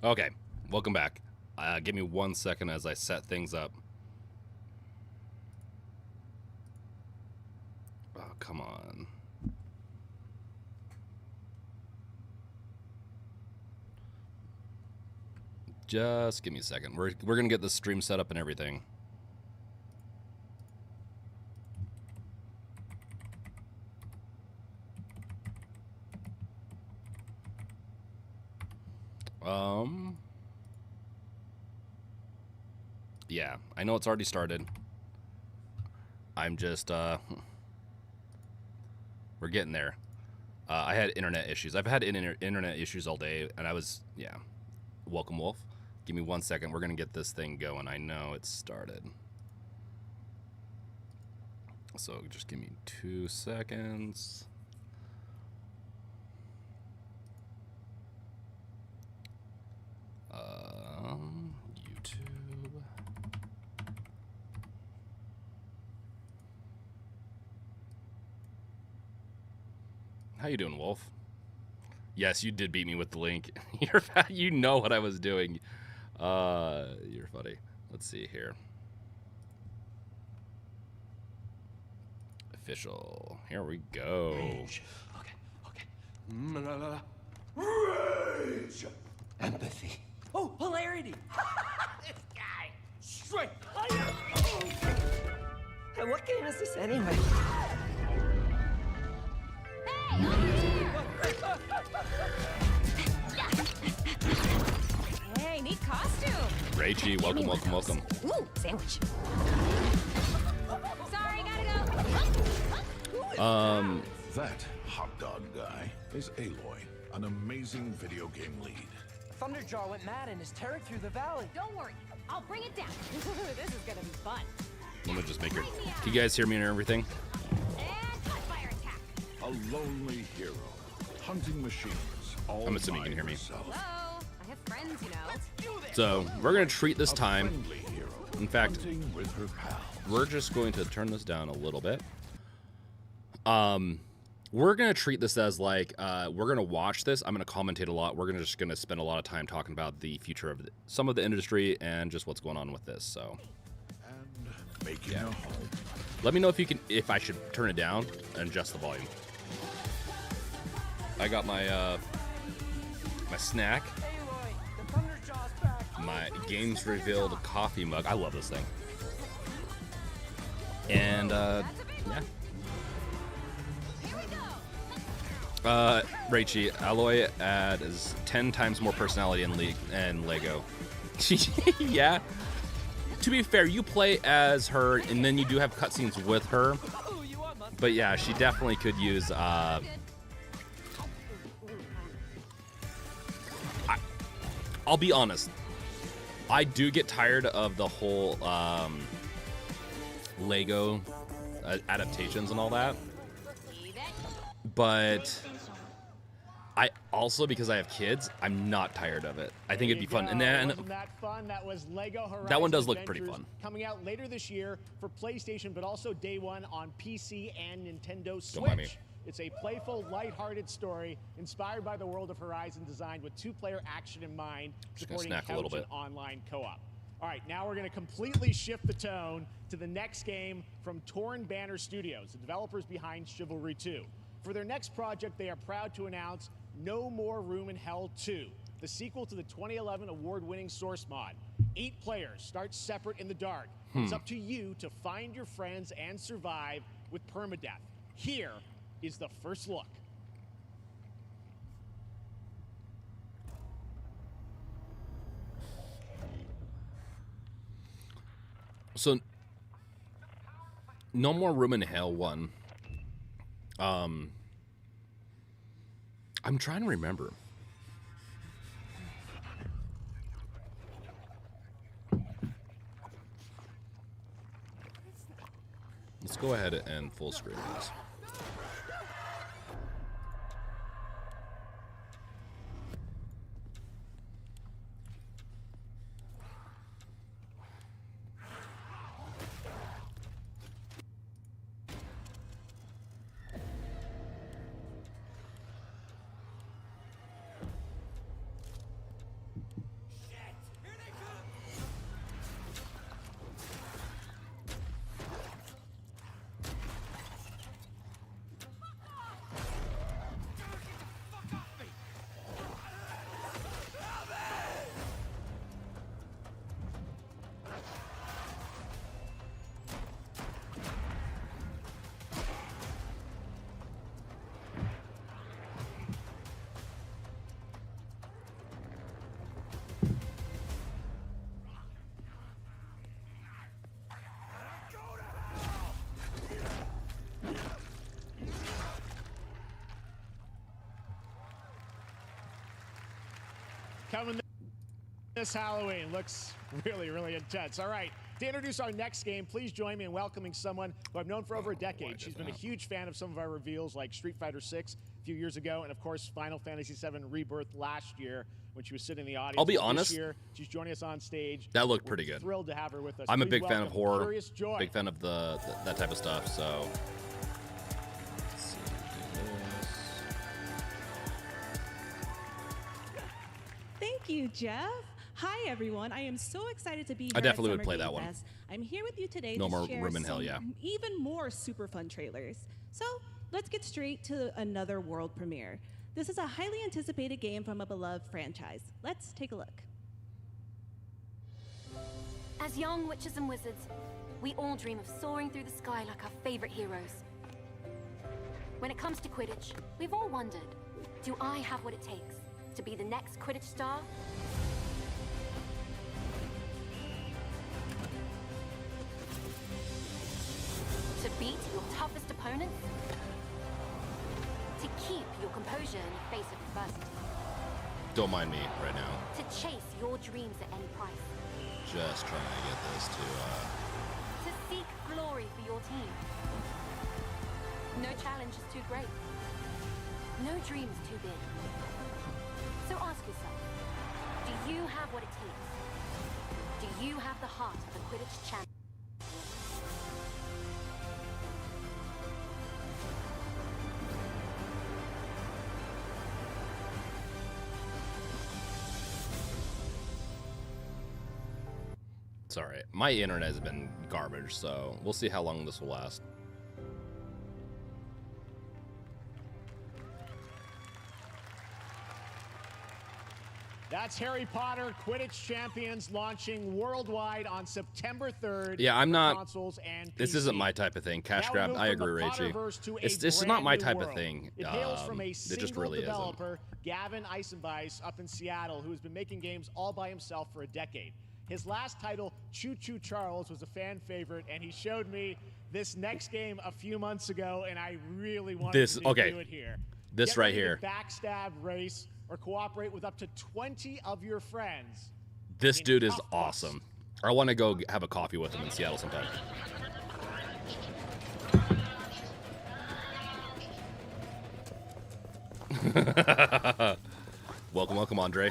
Okay, welcome back. Give me 1 second as I set things up. Oh, come on. Just give me a second. We're gonna get the stream set up and everything. Yeah, I know it's already started. I'm just, we're getting there. I had internet issues. I've had internet issues all day, and I was, yeah. Welcome, Wolf. Give me 1 second. We're going to get this thing going. I know it's started. So just give me 2 seconds. YouTube. How you doing, Wolf? Yes, you did beat me with the link. You know what I was doing. You're funny. Let's see here. Official. Here we go. Rage. Okay. Rage. Empathy. Oh, hilarity. This guy. Straight. And what game is this anyway? Hey, neat costume. Rachie, welcome. Ooh, sandwich. Sorry, gotta go. That hot dog guy is Aloy, an amazing video game lead. Thunderjaw went mad and is tearing through the valley. Don't worry, I'll bring it down. This is gonna be fun. Let me just make it. Can you guys hear me and everything? And cut fire attack. A lonely hero, hunting machines. All I'm assuming you by can hear me. herself. Hello, I have friends, you know. So we're gonna treat this A time. friendly hero, In fact, hunting with her pals. we're just going to turn this down a little bit. We're gonna treat this as like we're gonna watch this. I'm gonna commentate a lot. We're just gonna spend a lot of time talking about the future of some of the industry and just what's going on with this. So And making a home. let me know if I should turn it down and adjust the volume. I got my my snack, Aloy, the Thunderjaw's back. my games revealed coffee mug. I love this thing. And yeah. Here we go. Rachie, Aloy is 10 times more personality in Lego. Yeah. To be fair, you play as her, and then you do have cutscenes with her. But yeah, she definitely could use. I'll be honest. I do get tired of the whole Lego adaptations and all that. But I also, because I have kids, I'm not tired of it. I think it'd be fun. And then Wasn't that fun? That was Lego Horizon that one does look pretty Adventures, fun. Coming out later this year for PlayStation, but also day one on PC and Nintendo Don't mind me. Switch. It's a playful, lighthearted story inspired by the world of Horizon, designed with two-player action in mind, Just gonna supporting snack a little couch and bit. online co-op. All right, now we're going to completely shift the tone to the next game from Torn Banner Studios, the developers behind Chivalry 2. For their next project, they are proud to announce No More Room in Hell 2, the sequel to the 2011 award-winning Source mod. 8 players start separate in the dark. It's up to you to find your friends and survive with permadeath. Here is the first look. So, No More Room in Hell 1. I'm trying to remember. Let's go ahead and full screen this. This Halloween looks really, really intense. All right, to introduce our next game, please join me in welcoming someone who I've known for over a decade. She's been a huge fan of some of our reveals like Street Fighter 6 a few years ago, and of course Final Fantasy 7 Rebirth last year when she was sitting in the audience. I'll be This honest, year, she's joining us on stage. that looked We're pretty good. Thrilled to have her with us. I'm a Please big fan of welcome horror, Curious Joy. big fan of that type of stuff. So, let's see, do this. Thank you, Jeff. Hi, everyone. I am so excited to be here. I definitely at would play Summer that Game one. Fest. I'm here with you today No to more share room in hell, some yeah. even more super fun trailers. So let's get straight to another world premiere. This is a highly anticipated game from a beloved franchise. Let's take a look. As young witches and wizards, we all dream of soaring through the sky like our favorite heroes. When it comes to Quidditch, we've all wondered, do I have what it takes to be the next Quidditch star? To beat your toughest opponents? To keep your composure in the face of adversity? Don't mind me right now. To chase your dreams at any price? Just trying to get this to. To seek glory for your team? No challenge is too great. No dream is too big. So ask yourself, do you have what it takes? Do you have the heart of a Quidditch champion? It's all right. My internet has been garbage, so we'll see how long this will last. That's Harry Potter Quidditch Champions launching worldwide on September 3rd. Yeah, I'm for not. consoles and This PC. isn't my type of thing. Cash Now we grab. move I from the agree, Rachie. Potterverse to a It's not my brand new type of world. thing. It hails from a It single just really isn't. developer, Gavin Eisenbeis, up in Seattle, who has been making games all by himself for a decade. His last title, Choo Choo Charles, was a fan favorite, and he showed me this next game a few months ago, and I really wanted to do it here. This Get right ready to here. backstab, race, or cooperate with up to 20 of your friends. This in dude is tough butts. awesome. I want to go have a coffee with him in Seattle sometime. Welcome, welcome, Andre.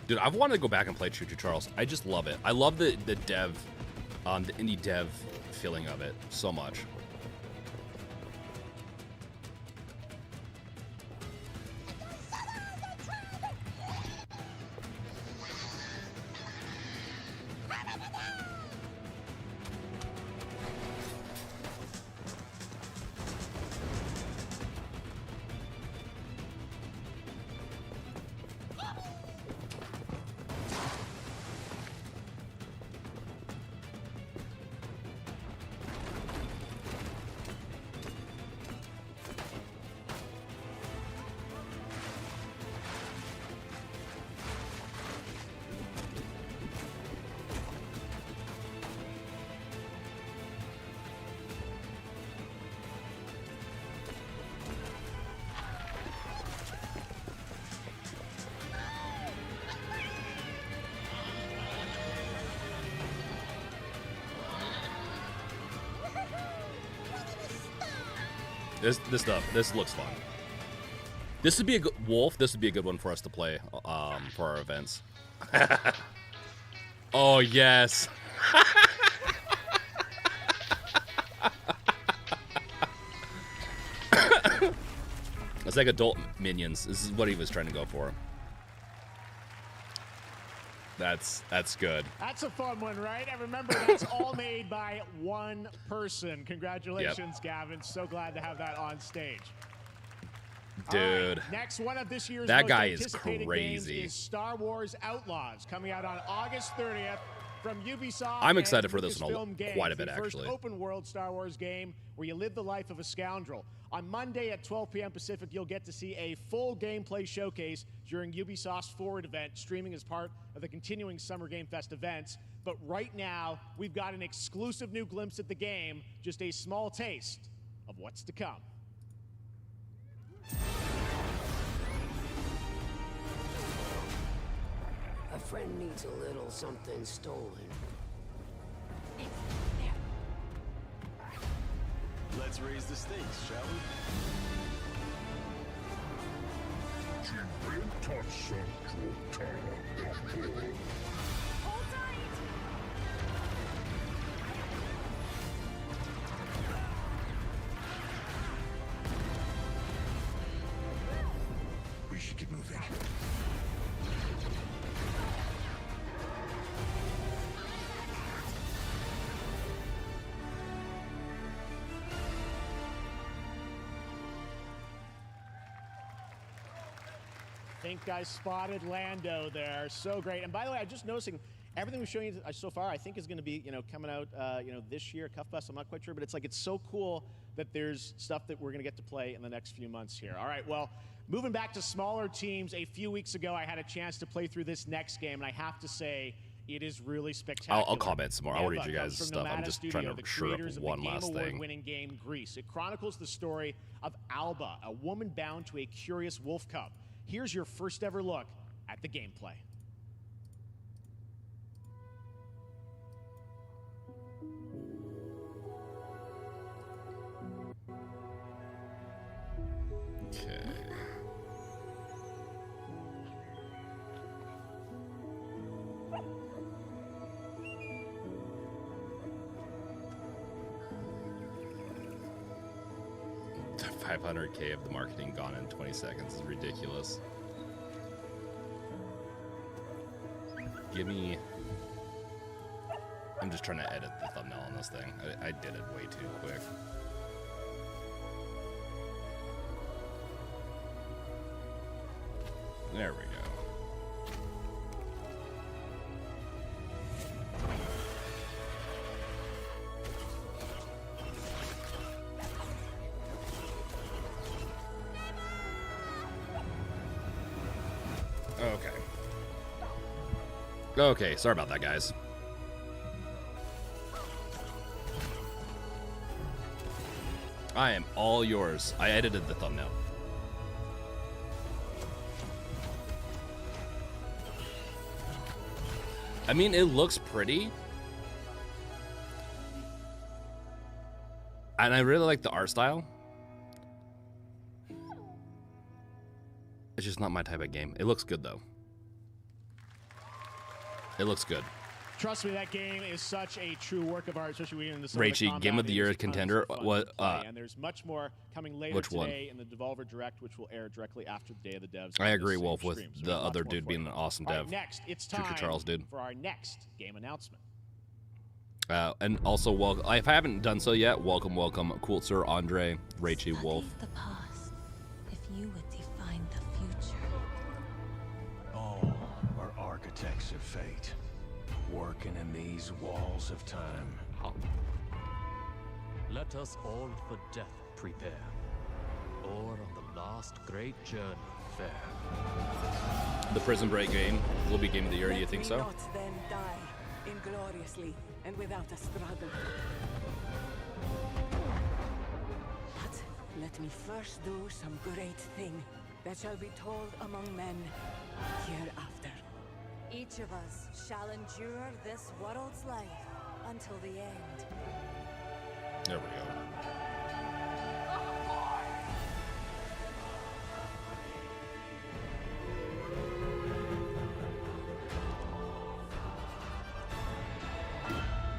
Dude, I've wanted to go back and play Choo Choo Charles. I just love it. I love the dev, the indie dev feeling of it so much. This looks fun. This would be a good Wolf. This would be a good one for us to play for our events. Oh yes. It's like adult minions. This is what he was trying to go for. That's good. That's a fun one, right? And remember, that's all made by one person. Congratulations, Gavin. So glad to have that on stage. Dude. Right, next one of this year's That most guy is anticipated crazy. games is Star Wars Outlaws, coming out on August 30th. From Ubisoft, I'm and excited for this one Lucasfilm Games, quite a bit, the first actually. open-world Star Wars game where you live the life of a scoundrel. On Monday at 12 p.m. Pacific, you'll get to see a full gameplay showcase during Ubisoft's Forward event, streaming as part of the continuing Summer Game Fest events. But right now, we've got an exclusive new glimpse at the game, just a small taste of what's to come. A friend needs a little something stolen. Let's raise the stakes, shall we? Hold tight! We should get moving. I think I spotted Lando there. So great. And by the way, I'm just noticing everything we've shown you so far, I think is going to be, coming out, this year, Cuff Bus. I'm not quite sure, but it's so cool that there's stuff that we're going to get to play in the next few months here. All right, well, moving back to smaller teams, a few weeks ago, I had a chance to play through this next game, and I have to say, it is really spectacular. I'll comment some more. I'll read you Neva guys' comes from stuff. I'm Nomada just Studio, trying to the shore up creators of one the last Game thing. Award-winning game Grease. It chronicles the story of Alba, a woman bound to a curious wolf cub. Here's your first ever look at the gameplay. Okay. $500K of the marketing gone in 20 seconds is ridiculous. Give me... I'm just trying to edit the thumbnail on this thing. I did it way too quick. There we go. Okay. Okay, sorry about that, guys. I am all yours. I edited the thumbnail. I mean, it looks pretty. And I really like the art style. It's just not my type of game. It looks good, though. It looks good. Trust me, that game is such a true work of art, especially in the some of the Raichi, combat. Game of the It Year is a ton of contender. fun What? to play, and there's much more coming later Which one? today in the Devolver Direct, which will air directly after the Day of the Devs. I on agree, this same Wolf, with stream. So the there's lots other more dude for being you. an awesome All right, dev. next, it's Future time Charles, dude. for our next game announcement. And also, if I haven't done so yet, welcome, Cool Sir, Andre, Raichi, Wolf. The past, if you would define the future. All are architects of fate, working in these walls of time. Let us all for death prepare, or on the last great journey fare. The Prison Break game will be Game of the Year. Do you think so? Not then die ingloriously and without a struggle. But let me first do some great thing that shall be told among men hereafter. Each of us shall endure this world's life until the end. There we go.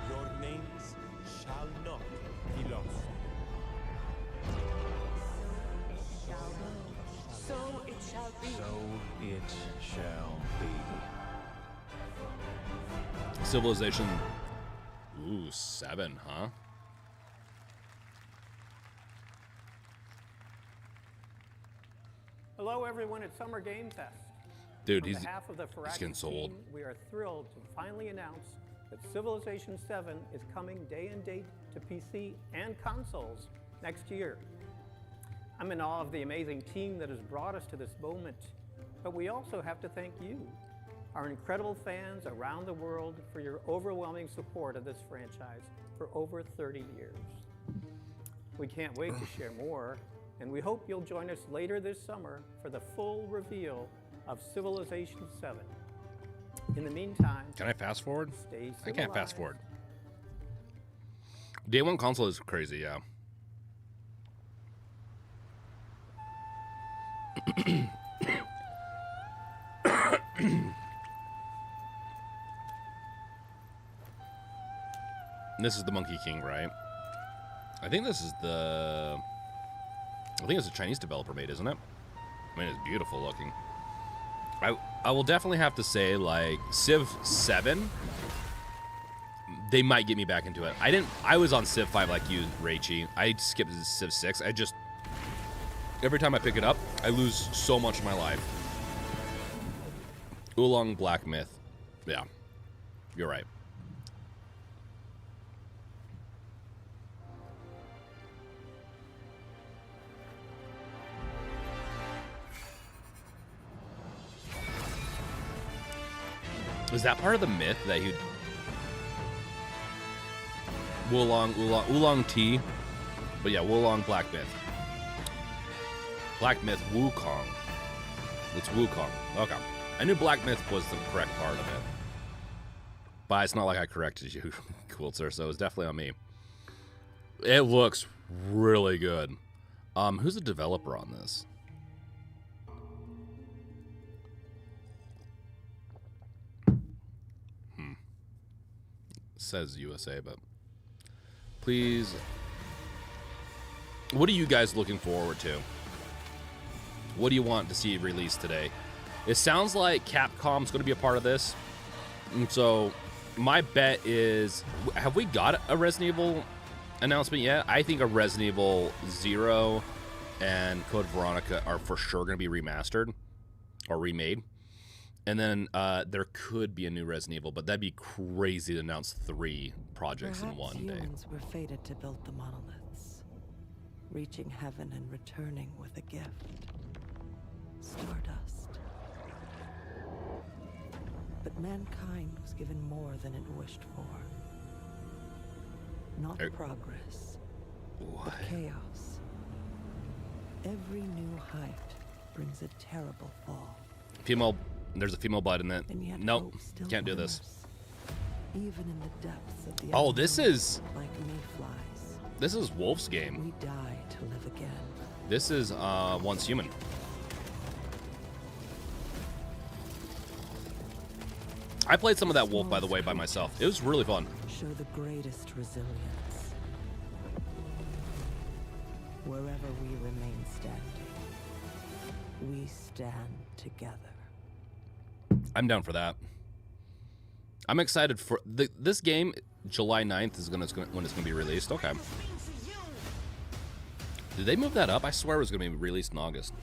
Your names shall not be lost. So it shall be. So it shall be. Civilization. Ooh, 7, huh? Hello, everyone at Summer Game Fest. Dude, On he's behalf of the getting Farrakhan sold. team, we are thrilled to finally announce that Civilization 7 is coming day and date to PC and consoles next year. I'm in awe of the amazing team that has brought us to this moment, but we also have to thank you, our incredible fans around the world, for your overwhelming support of this franchise for over 30 years. We can't wait to share more, and we hope you'll join us later this summer for the full reveal of Civilization 7. In the meantime, can I fast forward? Stay I can't fast forward. Day one console is crazy, yeah. This is the Monkey King, right? I think this is the... I think it's a Chinese developer made, isn't it? I mean, it's beautiful looking. I will definitely have to say, like, Civ 7, they might get me back into it. I was on Civ 5 like you, Raichi. I skipped Civ 6. Every time I pick it up, I lose so much of my life. Oolong Black Myth. Yeah, you're right. Was that part of the myth that he'd... Oolong tea. But yeah, Oolong Black Myth. Black Myth Wukong. It's Wukong. Okay. I knew Black Myth was the correct part of it. But it's not like I corrected you, Quilter, so it was definitely on me. It looks really good. Who's the developer on this? Says USA, but please, what are you guys looking forward to? What do you want to see released today? It sounds like Capcom's going to be a part of this, and so my bet is, have we got a Resident Evil announcement yet? I think a Resident Evil 0 and Code Veronica are for sure going to be remastered or remade. And then there could be a new Resident Evil, but that'd be crazy to announce 3 projects in one day. Humans were fated to build the monoliths, reaching heaven and returning with a gift. Stardust. But mankind was given more than it wished for. Not progress, but chaos. Every new height brings a terrible fall. There's a female blood in that. Nope, can't do this. Even in the depths of the oh, this is like mayflies. This is Wolf's game. We die to live again. This is Once Human. I played some of that Wolf, by the way, by myself. It was really fun. Show the greatest resilience. Wherever we remain standing, we stand together. I'm down for that. I'm excited for this game. July 9th is when it's going to be released. Okay. Did they move that up? I swear it was going to be released in August.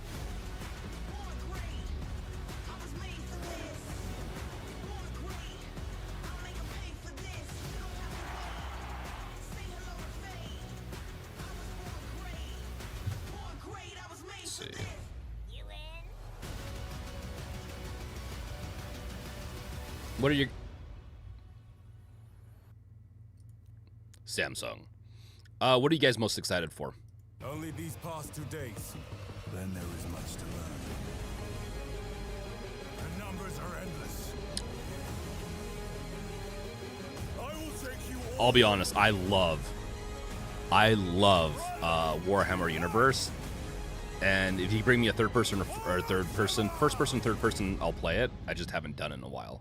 What are you... Samsung. What are you guys most excited for? Only these past 2 days. Then there is much to learn. The numbers are endless. I will take you all. I'll be honest, I love Warhammer Universe. And if you bring me a third person or first person, third person, I'll play it. I just haven't done it in a while.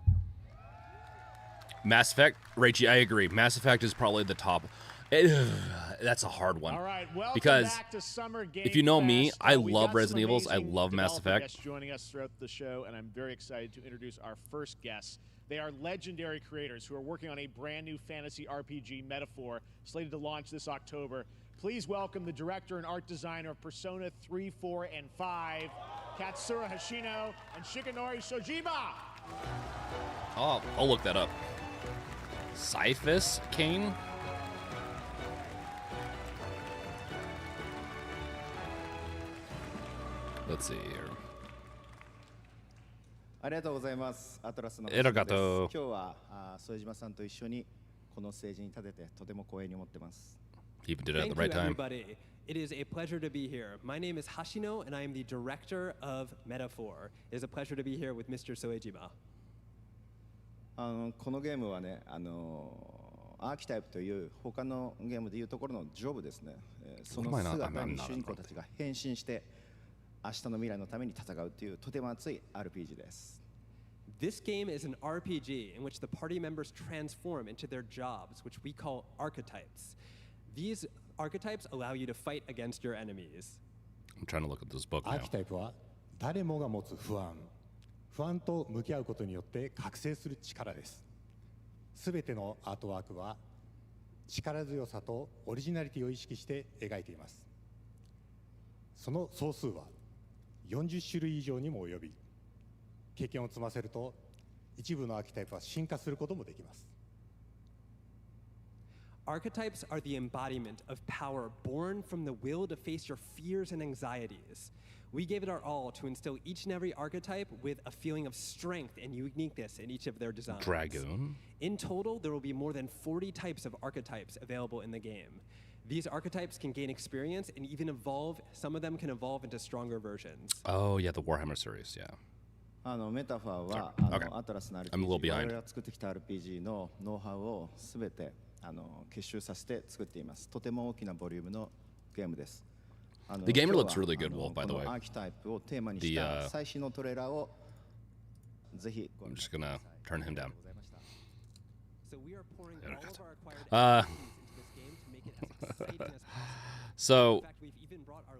Mass Effect, Raichi, I agree. Mass Effect is probably the top. That's a hard one. All right, because back to Summer Game if you know me, Fest. I We love got Resident some Evils. I amazing love Mass developer Effect. guests joining us throughout the show, and I'm very excited to introduce our first guests. They are legendary creators who are working on a brand new fantasy RPG, Metaphor, slated to launch this October. Please welcome the director and art designer of Persona 3, 4, and 5, Katsura Hashino and Shikanori Shojiba. Oh, I'll look that up. Cyphus Kane? Let's see here. ありがとうございます。アトラスのありがとう。今日は副島さんと一緒にこのステージに立ててとても光栄に思ってます。He even did it at the Thank right you, time. everybody. It is a pleasure to be here. My name is Hashino, and I am the director of Metaphor. It is a pleasure to be here with Mr. Soejima. このゲームはね、アーキタイプという他のゲームでいうところのジョブですね。その姿に主人公たちが変身して明日の未来のために戦うというとても熱い RPG です。This game is an RPG in which the party members transform into their jobs, which we call archetypes. These archetypes allow you to fight against your enemies. I'm trying to look at this book アー now. キタイプは誰もが持つ不安と向き合うことによって覚醒する力です。すべてのアートワークは力強さとオリジナリティを意識して描いています。その総数は40種類以上にも及び、経験を積ませると一部のアーキタイプは進化することもできます。Archetypes are the embodiment of power born from the will to face your fears and anxieties. We gave it our all to instill each and every archetype with a feeling of strength and uniqueness in each of their designs. Dragoon. In total, there will be more than 40 types of archetypes available in the game. These archetypes can gain experience and even evolve. Some of them can evolve into stronger versions. Oh, yeah, the Warhammer series, yeah. メタファーはアトラスの RPG、我々が作ってきた RPG のノウハウをすべて結集させて作っています。とても大きなボリュームのゲームです。The gamer looks really good, Wolf, by the way. アーキタイプをテーマにした最新のトレーラーをぜひご覧ください。I'm just gonna turn him down. So we are pouring all of our acquired So,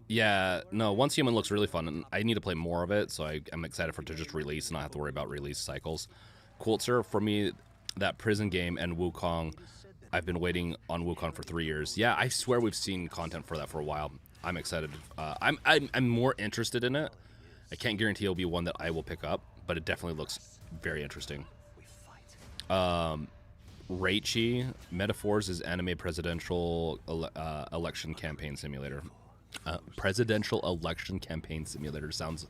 yeah, no, Once Human looks really fun, and I need to play more of it, so I'm excited for it to just release and not have to worry about release cycles. Coulter, for me, that prison game and Wukong, I've been waiting on Wukong for 3 years. Yeah, I swear we've seen content for that for a while. I'm excited. I'm more interested in it. I can't guarantee it'll be one that I will pick up, but it definitely looks very interesting. Reichi, Metaphors is anime presidential election campaign simulator. Presidential election campaign simulator sounds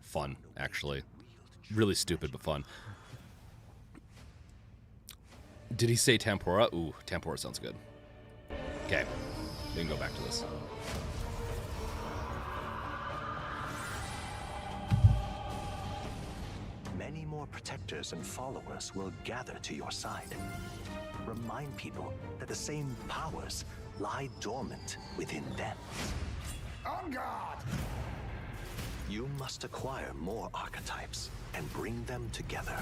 fun, actually. Really stupid, but fun. Did he say Tempura? Ooh, Tempura sounds good. Okay, we can go back to this. Many more protectors and followers will gather to your side. Remind people that the same powers lie dormant within them. On guard! You must acquire more archetypes and bring them together.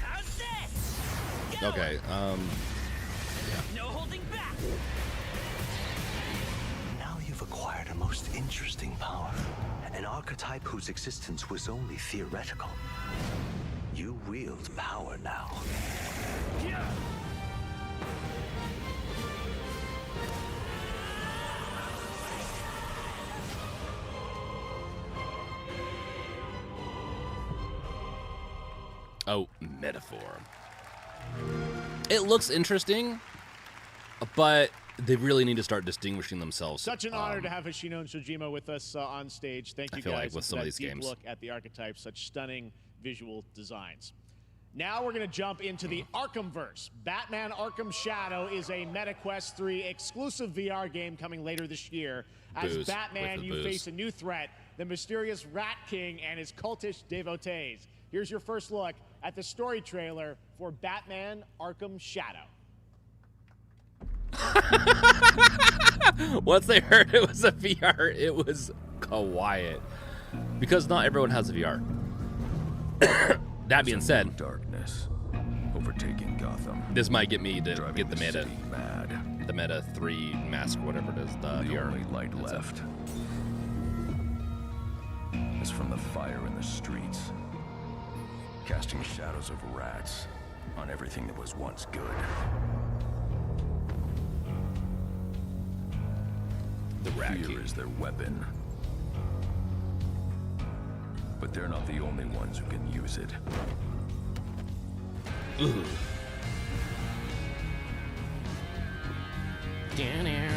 How's this? Okay, yeah. No holding back. Now you've acquired a most interesting power, an archetype whose existence was only theoretical. You wield power now. Oh, Metaphor. It looks interesting, but they really need to start distinguishing themselves. Such an honor to have Hoshino and Shojima with us on stage. Thank you I feel guys like with for some of that these deep games. look at the archetypes, such stunning visual designs. Now we're going to jump into the Arkhamverse. Batman Arkham Shadow is a MetaQuest 3 exclusive VR game coming later this year. As Booze. Batman, you Booze. face a new threat, the mysterious Rat King and his cultish devotees. Here's your first look at the story trailer for Batman Arkham Shadow. Once they heard it was a VR, it was quiet. Because not everyone has a VR. That being said, darkness overtaking Gotham. This might get me to get the meta. city mad. The Meta 3 mask, whatever it is, the VR. only light left is from the fire in the streets, casting shadows of rats on everything that was once good. The Rat Fear King is their weapon. But they're not the only ones who can use it. Ooh. The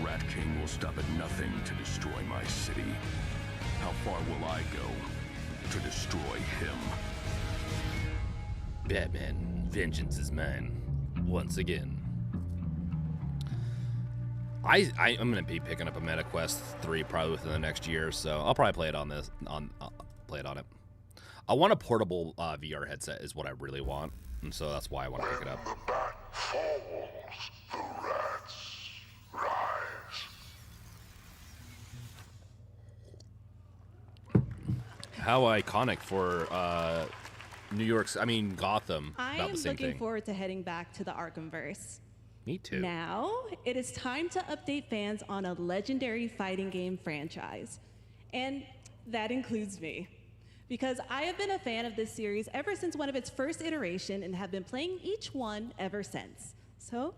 Rat King will stop at nothing to destroy my city. How far will I go to destroy him? Batman, vengeance is mine. Once again. I'm gonna be picking up a MetaQuest 3 probably within the next year, so I'll probably play it on this. Play it on it. I want a portable VR headset is what I really want, and so that's why I want to pick it up. The bat falls, the rats rise. How iconic for New York's, I mean Gotham. I about am the same looking thing. forward to heading back to the Arkhamverse. Me too. Now, it is time to update fans on a legendary fighting game franchise. And that includes me. Because I have been a fan of this series ever since one of its first iteration and have been playing each one ever since. So,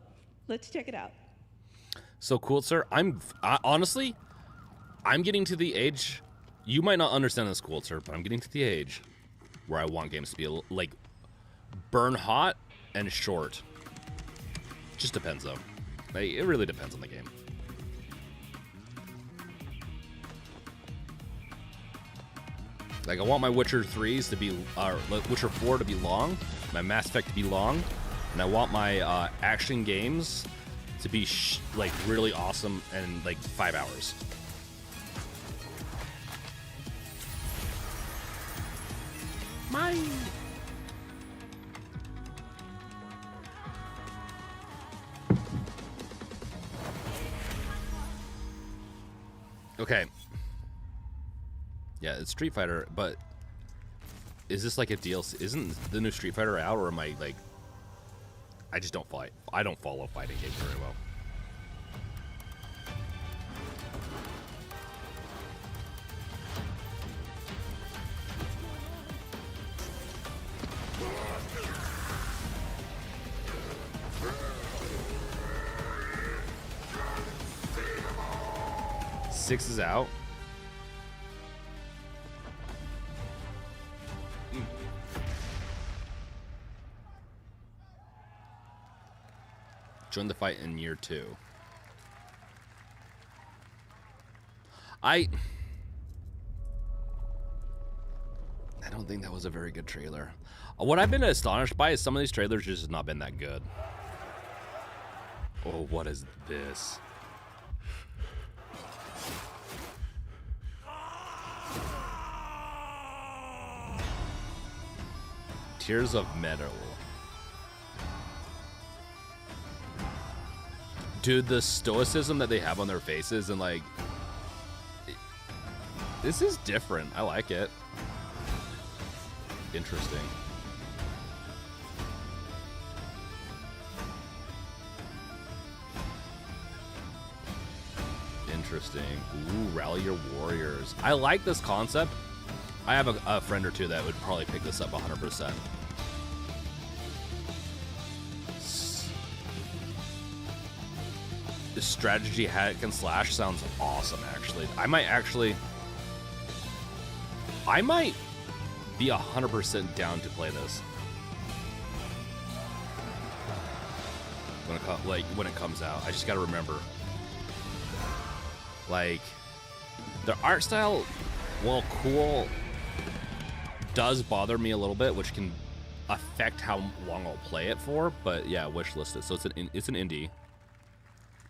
let's check it out. So cool, sir. Honestly, I'm getting to the age, you might not understand this, cool, sir, but I'm getting to the age where I want games to be like burn hot and short. Just depends though. Like, it really depends on the game. Like, I want my Witcher 3s to be, Witcher 4 to be long, my Mass Effect to be long, and I want my action games to be like really awesome and like 5 hours. Mine. Okay. Yeah, it's Street Fighter, but is this like a DLC? Isn't the new Street Fighter out, or am I like... I just don't fight. I don't follow fighting games very well. Six is out. Join the fight in year 2. I don't think that was a very good trailer. What I've been astonished by is some of these trailers just have not been that good. Oh, what is this? Tears of Metal. Dude, the stoicism that they have on their faces and like... This is different. I like it. Interesting. Interesting. Ooh, Rally Your Warriors. I like this concept. I have a friend or two that would probably pick this up 100%. The strategy hack and slash sounds awesome, actually. I might be 100% down to play this. When it comes out. I just gotta remember. Like, the art style, while cool, does bother me a little bit, which can affect how long I'll play it for. But yeah, wishlist it. So it's an indie.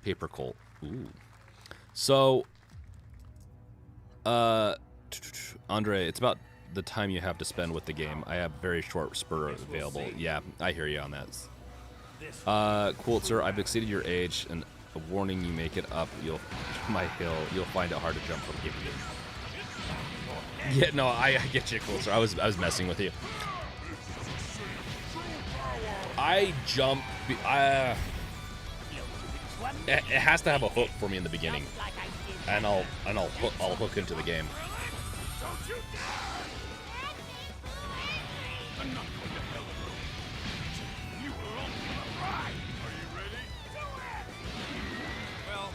Paper Cult. Ooh. So, Andre, it's about the time you have to spend with the game. I have very short spur available. Yeah, I hear you on that. Cool, sir. I've exceeded your age, and a warning: you make it up my hill, you'll find it hard to jump from game to game. Yeah, no, I get you, cool, sir. I was messing with you. I jump. It has to have a hook for me in the beginning, and I'll hook into the game. Well,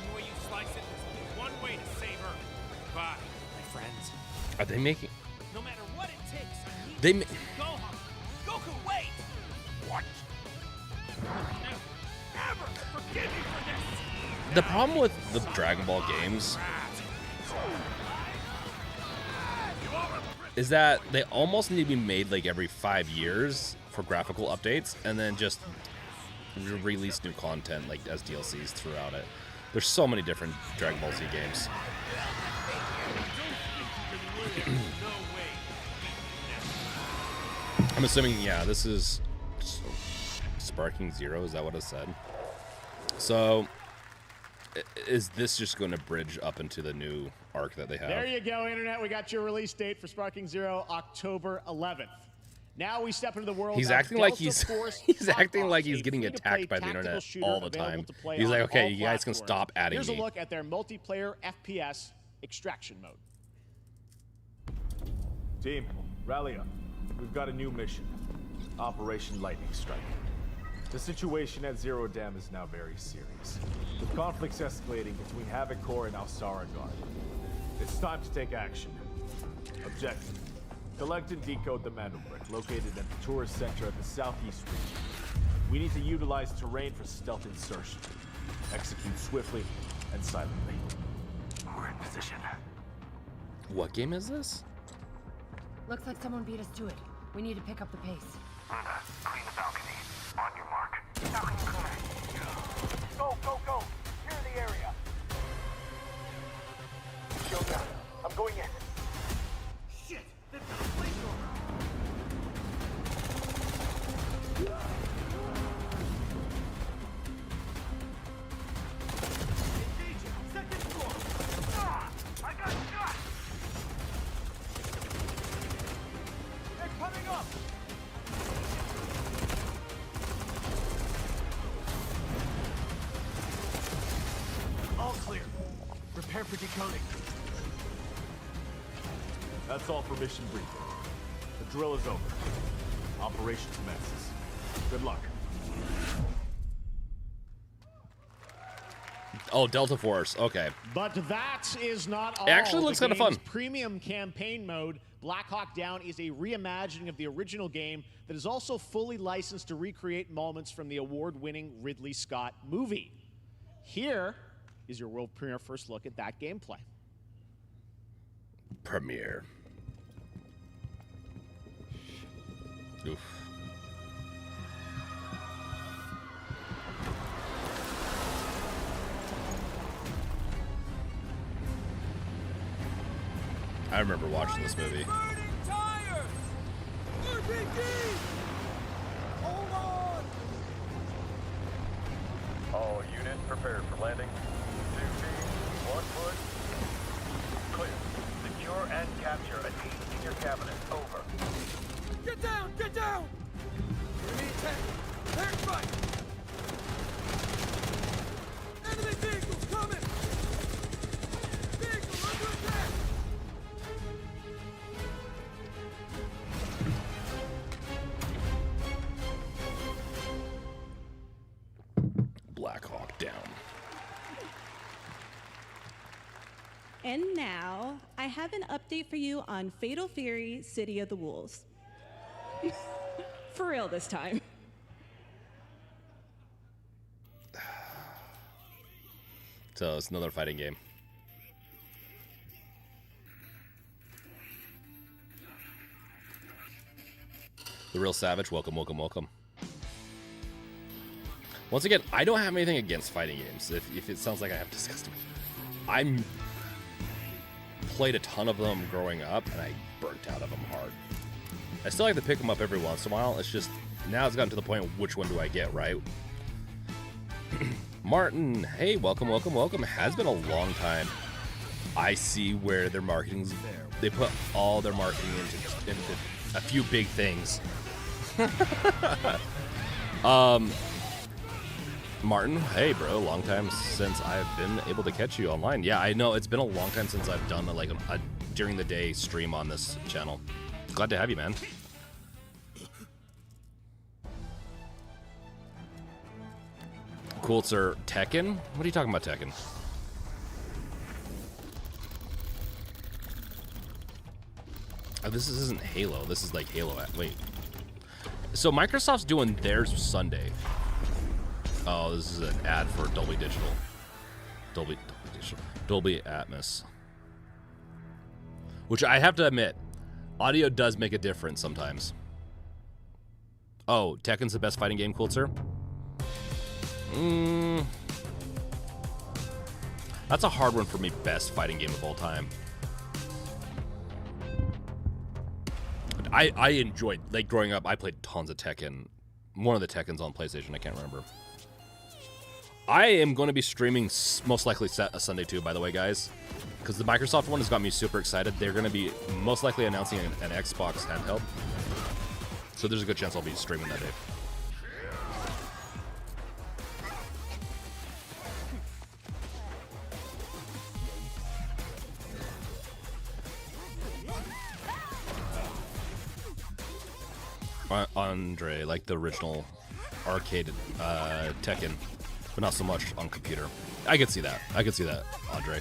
the way you slice it, there's only one way to save her. Goodbye, my friends. Are they making? No matter what it takes, I need They you to go home. Go The problem with the Dragon Ball games is that they almost need to be made like every 5 years for graphical updates, and then just release new content like as DLCs throughout it. There's so many different Dragon Ball Z games. I'm assuming, yeah, this is Sparking Zero. Is that what it said? So, is this just going to bridge up into the new arc that they have? There you go, Internet. We got your release date for Sparking Zero, October 11th. Now we step into the world. He's acting like he's acting like he's getting attacked by the internet all the time. He's like, okay, you guys can stop adding me. Here's a look at their multiplayer FPS extraction mode. Team, rally up. We've got a new mission. Operation Lightning Strike. The situation at Zero Dam is now very serious, with conflicts escalating between Havoc Corps and Alsara Guard. It's time to take action. Objective: collect and decode the Mandel Brick, located at the tourist center of the southeast region. We need to utilize terrain for stealth insertion. Execute swiftly and silently. We're in position. What game is this? Looks like someone beat us to it. We need to pick up the pace. Clean the balcony. On your mark. Balcony clear. Go, go, go! Clear the area! Shield down. I'm going in. Shit! They've got a flamethrower! Engaging! Second floor! Ah! I got shot! They're coming up! All clear. Prepare for decoding. That's all for mission briefing. The drill is over. Operation commences. Good luck. Oh, Delta Force. Okay. But that is not all. It actually looks kind of fun. Premium campaign mode, Black Hawk Down, is a reimagining of the original game that is also fully licensed to recreate moments from the award-winning Ridley Scott movie. Here is your world premiere first look at that gameplay. Premiere. Oof. I remember watching this movie. Tires! RPG! Hold on! All units prepared for landing. 2 teams, 1 foot. Clear. Secure and capture a team in your cabinet. Over. Get down! Get down! Enemy attack! Attack fight! Enemy vehicles coming! Vehicle under attack! Black Hawk Down. And now, I have an update for you on Fatal Fury: City of the Wolves. For real this time. So it's another fighting game. The Real Savage, welcome, welcome, welcome. Once again, I don't have anything against fighting games. If it sounds like I have discussed them. I'm played a ton of them growing up, and I burnt out of them hard. I still like to pick them up every once in a while. It's just, now it's gotten to the point of which one do I get, right? Martin, hey, welcome, welcome, welcome. It has been a long time. I see where their marketing's, they put all their marketing into a few big things. Martin, hey bro, long time since I've been able to catch you online. Yeah, I know it's been a long time since I've done a during the day stream on this channel. Glad to have you, man. Cool, sir. Tekken? What are you talking about, Tekken? Oh, this isn't Halo. This is like Halo. Wait. So Microsoft's doing theirs Sunday. Oh, this is an ad for Dolby Digital. Dolby Atmos. Which I have to admit, audio does make a difference sometimes. Oh, Tekken's the best fighting game, Coulter? That's a hard one for me. Best fighting game of all time. I enjoyed, like, growing up, I played tons of Tekken. One of the Tekkens on PlayStation, I can't remember. I am going to be streaming most likely a Sunday too, by the way, guys. Because the Microsoft one has got me super excited. They're going to be most likely announcing an Xbox handheld. So there's a good chance I'll be streaming that day. Andre, like the original arcade Tekken, but not so much on computer. I could see that. I could see that, Andre.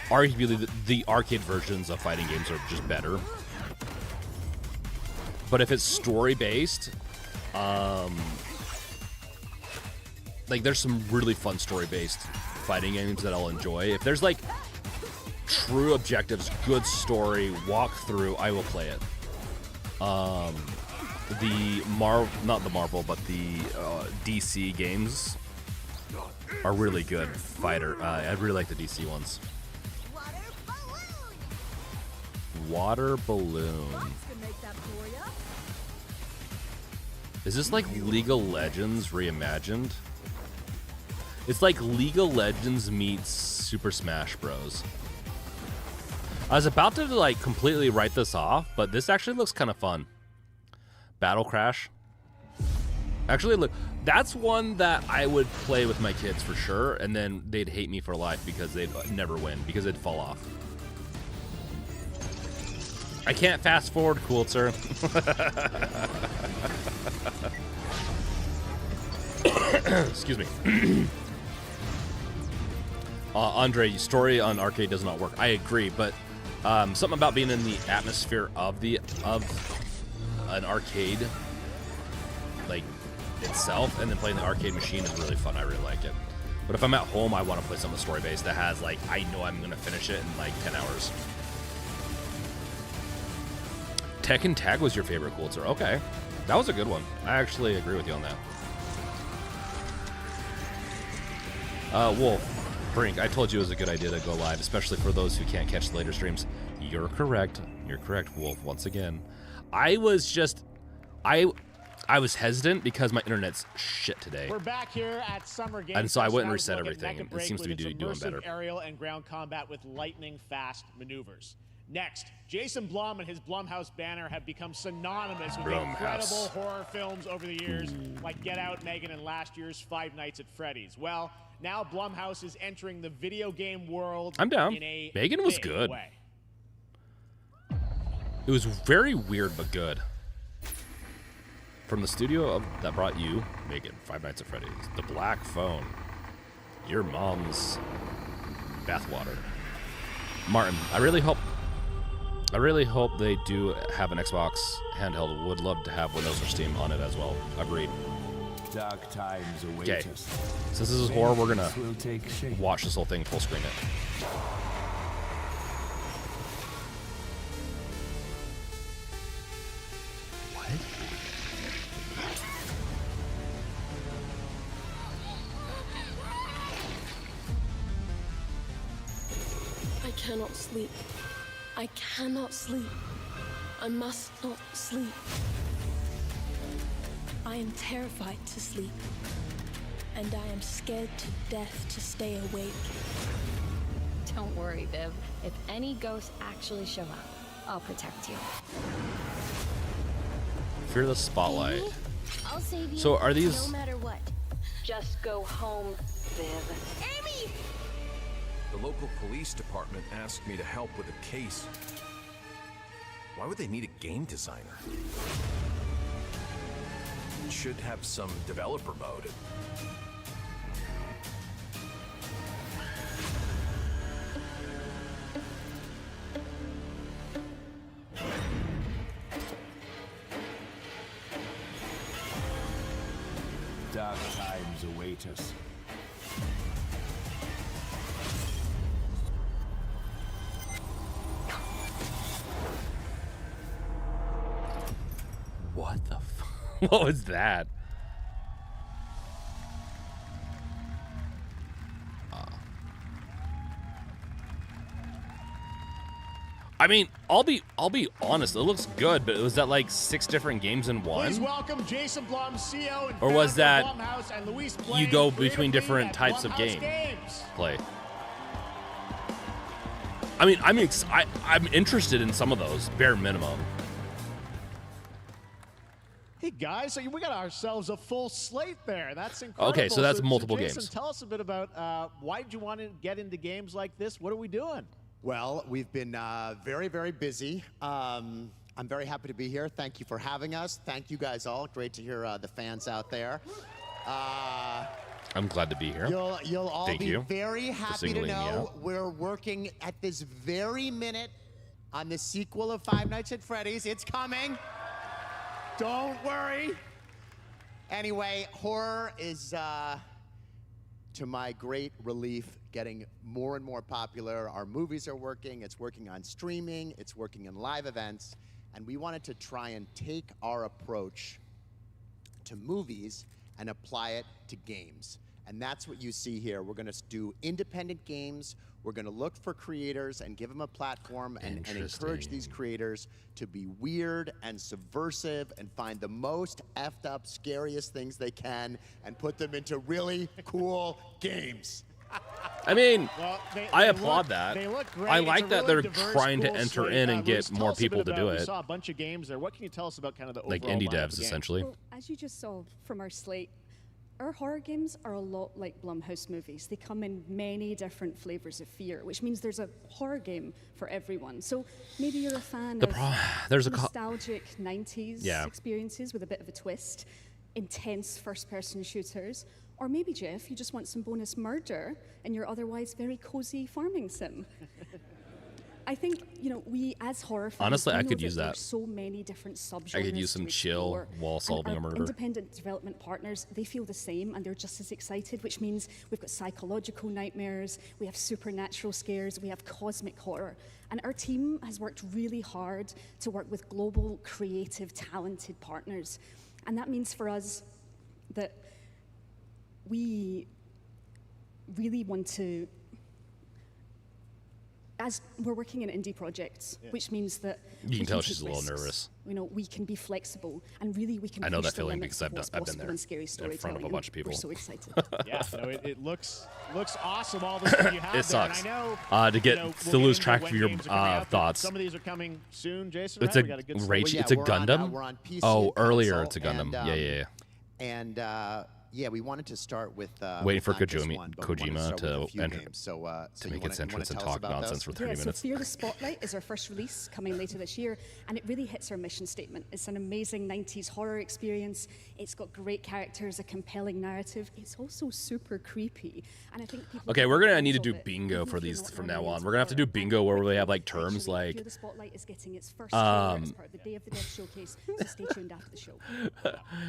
Arguably, the arcade versions of fighting games are just better. But if it's story-based, like there's some really fun story-based fighting games that I'll enjoy. If there's like true objectives, good story, walkthrough, I will play it. Not the Marvel, but the DC games are really good fighter. I really like the DC ones. Water balloon. Is this like League of Legends reimagined? It's like League of Legends meets Super Smash Bros. I was about to like completely write this off, but this actually looks kind of fun. Battle Crash. Actually, look, that's one that I would play with my kids for sure, and then they'd hate me for life because they'd never win, because they'd fall off. I can't fast forward, Coulter. Excuse me. Andre, story on arcade does not work. I agree, but something about being in the atmosphere of an arcade, like itself, and then playing the arcade machine is really fun. I really like it. But if I'm at home, I want to play something story-based that has like, I know I'm gonna finish it in like 10 hours. Tekken Tag was your favorite, Coulter. Okay, that was a good one. I actually agree with you on that. Wolf, Brink, I told you it was a good idea to go live, especially for those who can't catch the later streams. You're correct. You're correct, Wolf, once again. I was hesitant because my internet's shit today. We're back here at Summer Games. And so I went and reset everything, and it seems to be doing better. Aerial and ground combat with lightning-fast maneuvers. Next, Jason Blum and his Blumhouse banner have become synonymous with incredible horror films over the years, like Get Out, Megan, and last year's Five Nights at Freddy's. Well, now Blumhouse is entering the video game world. I'm down. In a Megan was big good. way. It was very weird, but good. From the studio that brought you, Megan, Five Nights at Freddy's, The Black Phone, Your Mom's Bathwater. Martin, I really hope they do have an Xbox handheld. Would love to have Windows or Steam on it as well. Agreed. Dark times await Okay. us. Since this is horror, we're gonna Will take shape. watch this whole thing, full screen it. I cannot sleep. I cannot sleep. I must not sleep. I am terrified to sleep. And I am scared to death to stay awake. Don't worry, Viv. If any ghosts actually show up, I'll protect you. Fear the Spotlight. I'll save you. So are these- No matter what. Just go home, Viv. Amy! The local police department asked me to help with a case. Why would they need a game designer? It should have some developer mode. Dark times await us. What the f- What was that? I mean, I'll be honest. It looks good, but was that like 6 different games in one? Please welcome Jason Blum, CEO and Or was that founder of Blumhouse, and Luis you Blaine, go creative between lead different at types of Blumhouse play? I mean, I'm interested in some of those, bare minimum. Hey guys, so we got ourselves a full slate there. That's incredible. Okay, so that's multiple Jason, games. Tell us a bit about why did you want to get into games like this? What are we doing? Well, we've been very, very busy. I'm very happy to be here. Thank you for having us. Thank you guys all. Great to hear the fans out there. I'm glad to be here. You'll all Thank be you very for happy to singling me know out. we're working at this very minute on the sequel of Five Nights at Freddy's. It's coming. Don't worry. Anyway, horror is, to my great relief, getting more and more popular. Our movies are working. It's working on streaming. It's working in live events. And we wanted to try and take our approach to movies and apply it to games. And that's what you see here. We're going to do independent games. We're going to look for creators and give them a platform and encourage these creators to be weird and subversive and find the most effed up, scariest things they can and put them into really cool games. I mean, Well, I applaud that. They look great. I It's like a that really they're diverse, trying to cool enter slate. in and Luis, get tell more us a bit people to about- do We it. saw a bunch of games there. What can you tell us about kind of the Like overall indie lineup of devs, games? essentially. Well, as you just saw from our slate, our horror games are a lot like Blumhouse movies. They come in many different flavors of fear, which means there's a horror game for everyone. So maybe you're a fan of there's a nostalgic 90s Yeah. experiences with a bit of a twist, intense first-person shooters, or maybe, Jeff, you just want some bonus murder in your otherwise very cozy farming sim. I think, you know, we as horror fans, Honestly, we I know could that use there's that. So many different subgenres. I could use some to chill explore. while And solving a our murder. Independent development partners, they feel the same and they're just as excited, which means we've got psychological nightmares, we have supernatural scares, we have cosmic horror. And our team has worked really hard to work with global, creative, talented partners. And that means for us that we really want to, as we're working in indie projects, which means that You can tell take she's a little risks. nervous. You know, we can be flexible, and really we can. I know push that the feeling limits because of what's I've been possible there in scary in front of a storytelling, bunch of and people. We're so excited. Yeah, no, it looks awesome. All the stuff you have It there. sucks. And I know, to get you know, to we'll lose get track into of when your games are coming out, but thoughts. Some of these are coming soon, Jason. It's right? a We got a good Rach. slate. It's a we're Gundam. we're on PC Oh, and earlier console, it's a Gundam. and, Yeah. And yeah, we wanted to start with Waiting for not just Kojima- one, but we wanted Kojima start with a to few enter- games. So, to you make wanna- its you wanna entrance and tell us talk about nonsense those? for 30 Yeah, minutes. so Fear the Spotlight is our first release coming later this year, and it really hits our mission statement. It's an amazing 90s horror experience. It's got great characters, a compelling narrative. It's also super creepy, and I think people. Okay, get we're the gonna need to feel do of it, bingo even for if you're these not from now normally on. into We're gonna have to do horror. bingo where we have like terms like. Fear the Spotlight is getting its first trailer as part of the Day of the Dead showcase, so stay tuned after the show.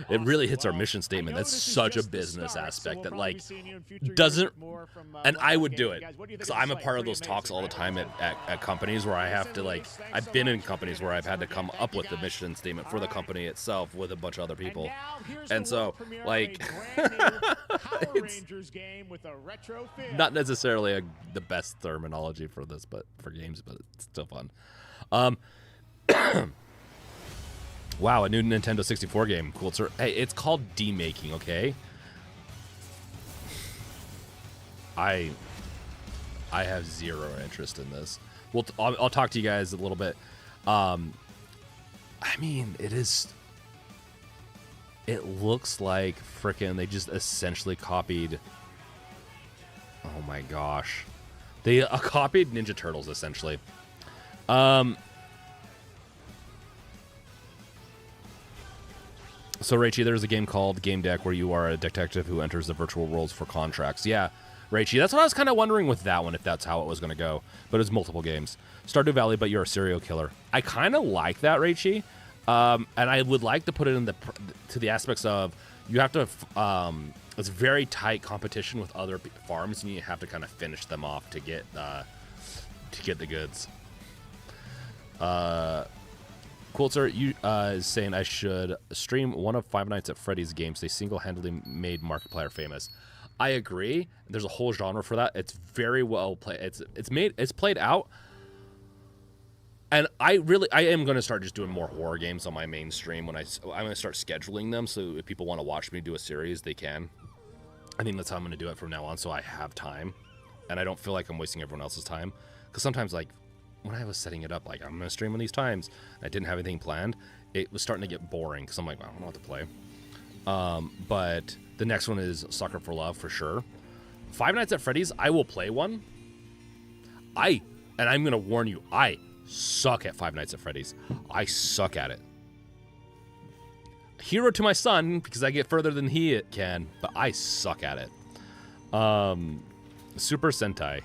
It really hits our mission statement. That's such a business aspect that like doesn't, and I would do it because I'm a part of those talks all the time at companies where I have to like, I've been in companies where I've had to come up with the mission statement for the company itself with a bunch of other people, and so like Power Rangers game with a retro feel. not necessarily the best terminology for this, but for games, but it's still fun. Wow, a new Nintendo 64 game. Cool. Hey, it's called demaking, okay? I have zero interest in this. I'll talk to you guys a little bit. I mean, it looks like frickin' they just essentially copied. Oh my gosh. They copied Ninja Turtles essentially. So, Rachie, there's a game called Game Deck where you are a detective who enters the virtual worlds for contracts. Yeah, Rachie, that's what I was kind of wondering with that one, if that's how it was going to go. But it's multiple games. Stardew Valley, but you're a serial killer. I kind of like that, Rachie. And I would like to put it in to the aspects of you have to. It's very tight competition with other farms, and you have to kind of finish them off to get the goods. Coulter, you is saying I should stream one of Five Nights at Freddy's games. They single-handedly made Markiplier famous. I agree. There's a whole genre for that. It's very well played. It's played out. And I am going to start just doing more horror games on my main stream when I'm going to start scheduling them, so if people want to watch me do a series, they can. I think that's how I'm going to do it from now on, so I have time, and I don't feel like I'm wasting everyone else's time. Because sometimes, like, when I was setting it up, like, I'm going to stream on these times, and I didn't have anything planned, it was starting to get boring, because I'm like, I don't know what to play. But the next one is Soccer for Love, for sure. Five Nights at Freddy's, I will play one. And I'm going to warn you, I suck at Five Nights at Freddy's. I suck at it. Hero to my son, because I get further than he can, but I suck at it. Super Sentai.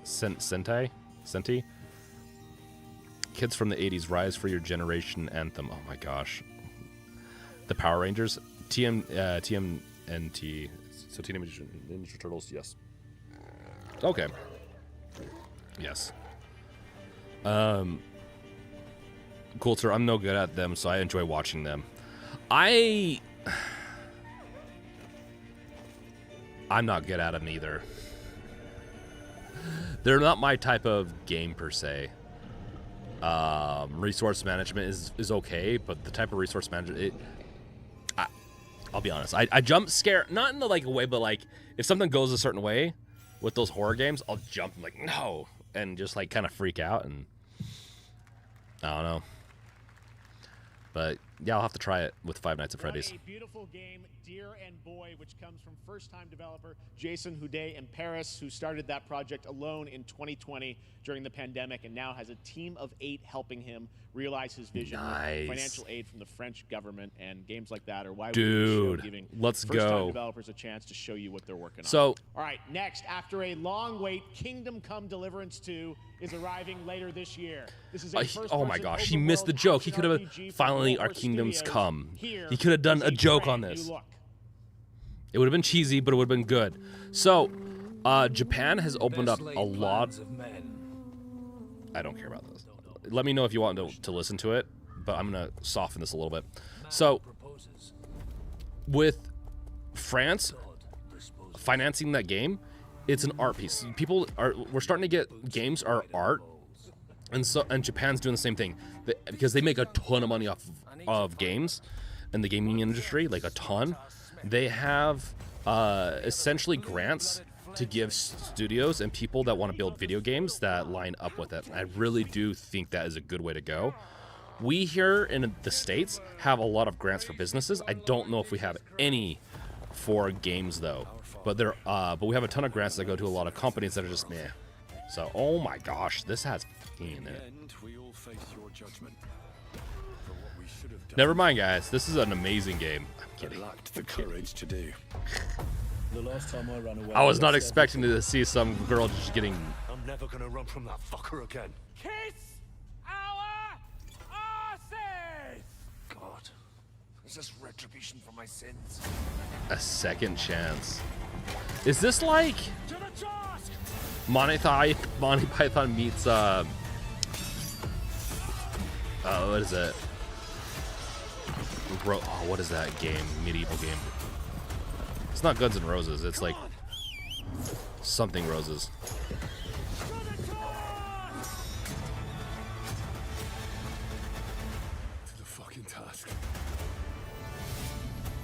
Senti? Kids from the 80s, Rise for Your Generation anthem. Oh my gosh. The Power Rangers. TMNT. So Teenage Ninja Turtles, yes. Okay. Yes. Coulter, I'm no good at them, so I enjoy watching them. I'm not good at them either. They're not my type of game per se. Resource management is okay, but the type of resource management, I'll be honest. I jump scare, not in the like way, but like if something goes a certain way with those horror games, I'll jump and like no, and just like kind of freak out, and I don't know. But yeah, I'll have to try it with Five Nights at Freddy's. A beautiful game, Dear and Boy, which comes from first-time developer Jason Houdet in Paris, who started that project alone in 2020 during the pandemic, and now has a team of 8 helping him realize his vision. Nice. With financial aid from the French government, and games like that are why Dude, we're giving let's first-time go. developers a chance to show you what they're working on. So, all right, next, after a long wait, Kingdom Come Deliverance 2 is arriving later this year. This is a oh my gosh, he missed the joke. He could have finally our kingdoms come. He could have done a joke on this. It would have been cheesy, but it would have been good. So, Japan has opened up a lot. I don't care about this. Let me know if you want to listen to it, but I'm gonna soften this a little bit. So, with France financing that game, it's an art piece. We're starting to get games are art, and Japan's doing the same thing because they make a ton of money off of games in the gaming industry, like a ton. They have essentially grants to give studios and people that want to build video games that line up with it. I really do think that is a good way to go. We here in the States have a lot of grants for businesses. I don't know if we have any for games though, but we have a ton of grants that go to a lot of companies that are just meh. So, oh my gosh, this has in it. Never mind, guys. This is an amazing game. I'm kidding. Lacked the courage to do. The last time I ran away, I was not expecting to see some girl just getting. I'm never gonna run from that fucker again. Kiss our asses! God, is this retribution for my sins? A second chance. Is this like To the task! Monty Python meets what is it? What is that game? Medieval game. It's not Guns N' Roses. It's like something Roses. To the fucking task.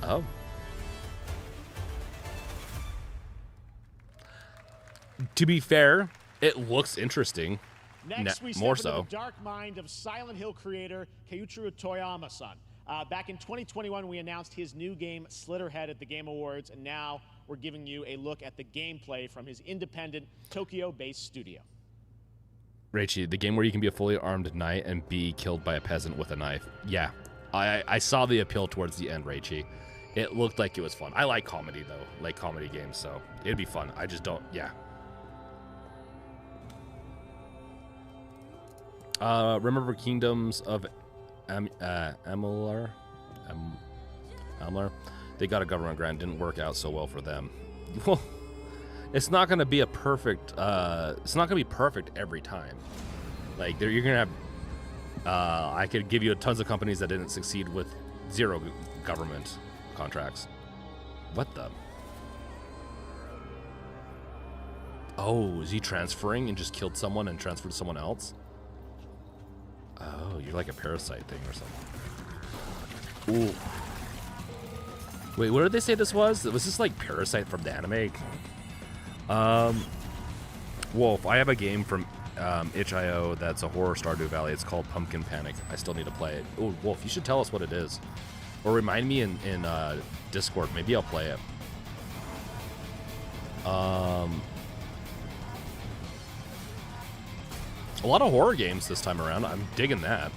Oh. To be fair, it looks interesting. Next, we more step into so. the dark mind of Silent Hill creator Keiichiro Toyama-san. Back in 2021, we announced his new game, Slitterhead, at the Game Awards, and now we're giving you a look at the gameplay from his independent, Tokyo-based studio. Raichi, the game where you can be a fully armed knight and be killed by a peasant with a knife. Yeah, I saw the appeal towards the end, Raichi. It looked like it was fun. I like comedy, though, like comedy games, so it'd be fun. I just don't, yeah. Remember Kingdoms of Amalur? They got a government grant, didn't work out so well for them. Well, it's not going to be a perfect. It's not going to be perfect every time. Like you're going to have. I could give you tons of companies that didn't succeed with 0 government contracts. What the? Oh, is he transferring and just killed someone and transferred to someone else? Oh, you're like a parasite thing or something. Ooh. Wait, what did they say this was? Was this like Parasite from the anime? Wolf, I have a game from itch.io that's a horror Stardew Valley. It's called Pumpkin Panic. I still need to play it. Oh, Wolf, you should tell us what it is. Or remind me in Discord. Maybe I'll play it. A lot of horror games this time around. I'm digging that.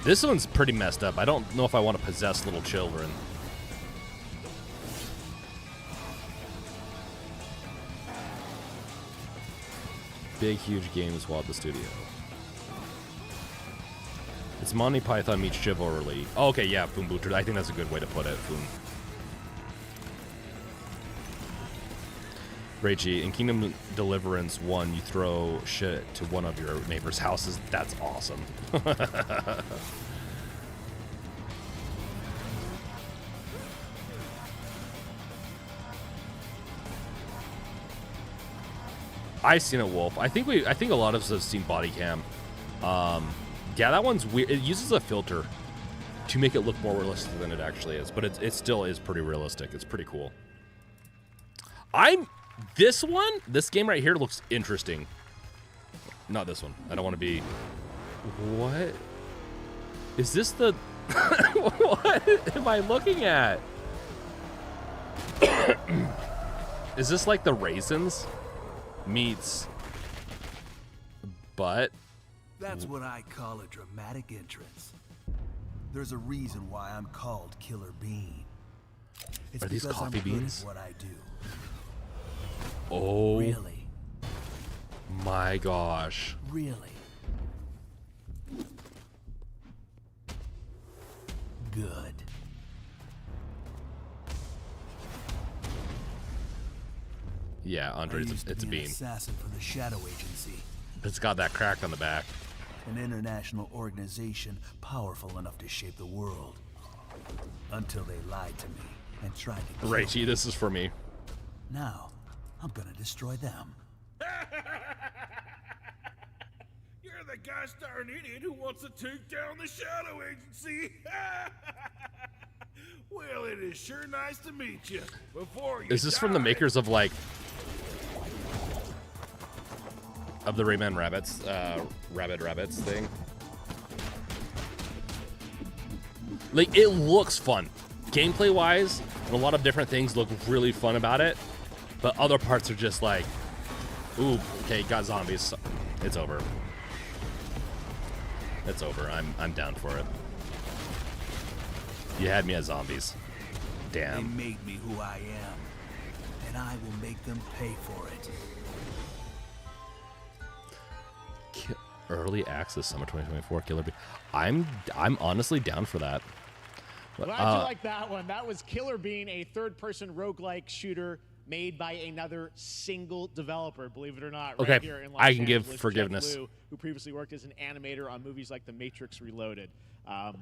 This one's pretty messed up. I don't know if I want to possess little children. Big, huge games while at the studio. It's Monty Python meets Chivalry. Oh, okay, yeah, Foon Butcher. I think that's a good way to put it, Foon. Raichi, in Kingdom Deliverance 1, you throw shit to one of your neighbor's houses. That's awesome. I've seen it, Wolf. I think a lot of us have seen Body Cam. Yeah, that one's weird. It uses a filter to make it look more realistic than it actually is, but it still is pretty realistic. It's pretty cool. This game right here looks interesting. Not this one. I don't want to be... What? Is this the... What am I looking at? Is this like the Raisins meets butt? That's what I call a dramatic entrance. There's a reason why I'm called Killer Bean. It's Are these because coffee I'm good beans? at what I do. Oh. Really? My gosh. Really? Good. Yeah, Andre, it's a bean. Assassin for the Shadow Agency. It's got that crack on the back. An international organization powerful enough to shape the world. Until they lied to me and tried to kill Raichi, me. this is for me. Now, I'm gonna destroy them. You're the gosh darn idiot who wants to take down the Shadow Agency. Well, it is sure nice to meet you. Before you Is this from the makers of like of the Rayman Rabbits, Rabbits thing? Like, it looks fun. Gameplay wise, and a lot of different things look really fun about it. But other parts are just like, ooh, okay, got zombies. It's over. It's over. I'm down for it. You had me at zombies. Damn. They made me who I am, and I will make them pay for it. Early access summer 2024 Killer Bee. I'm honestly down for that. Glad you like that one. That was Killer Bean, a third-person roguelike shooter made by another single developer, believe it or not. Okay, Right here in Los I can give Angeles, forgiveness. Jeff Liu, who previously worked as an animator on movies like The Matrix Reloaded. Wow.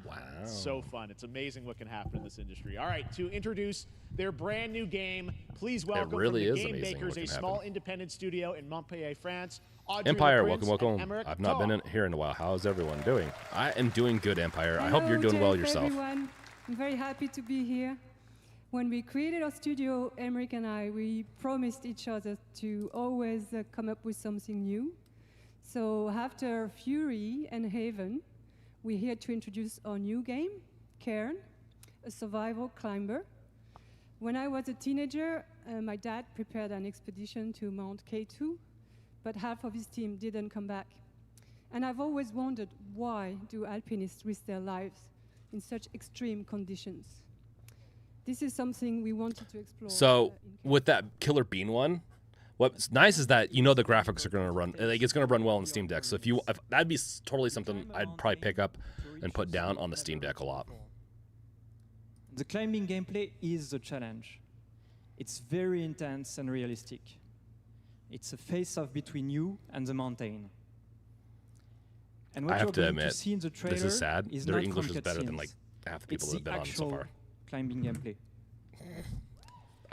So fun. It's amazing what can happen in this industry. All right, to introduce their brand new game, please welcome really from is the Game amazing Bakers, what a can small happen. independent studio in Montpellier, France. Audrey Empire, Le Prince welcome. and Emmerich I've not been here in a while. How's everyone doing? I am doing good, Empire. I hope Hello, you're doing well Jeff, yourself. Everyone. I'm very happy to be here. When we created our studio, Emmerich and I, we promised each other to always come up with something new. So after Fury and Haven, we're here to introduce our new game, Cairn, a survival climber. When I was a teenager, my dad prepared an expedition to Mount K2, but half of his team didn't come back. And I've always wondered, why do alpinists risk their lives in such extreme conditions? This is something we wanted to explore. So with that Killer Bean one, what's nice is that you know the graphics are going to run, like it's going to run well on Steam Deck. So if that'd be totally something I'd probably pick up and put down on the Steam Deck a lot. The climbing gameplay is the challenge. It's very intense and realistic. It's a face-off between you and the mountain. And what I you're have to going admit, to see in the trailer this is sad. is Their not English from is better than cutscenes. like half the people It's that have been the on so actual far. climbing gameplay.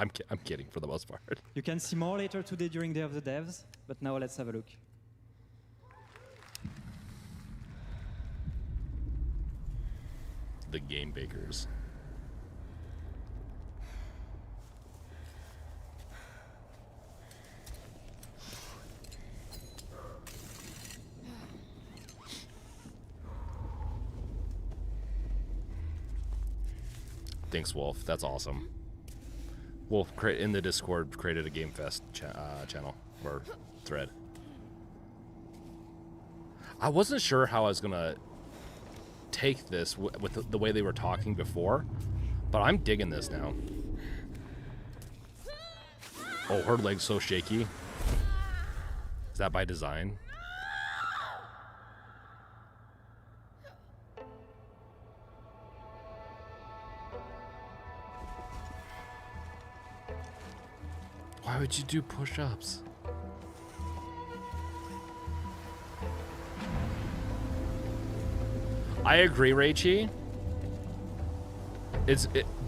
I'm kidding for the most part. You can see more later today during Day of the Devs, but now let's have a look. The game bakers. Thanks, Wolf. That's awesome. Wolf in the Discord created a Game Fest channel or thread. I wasn't sure how I was gonna take this with the way they were talking before, but I'm digging this now. Oh, her leg's so shaky. Is that by design? Why would you do push-ups? I agree, Raichi.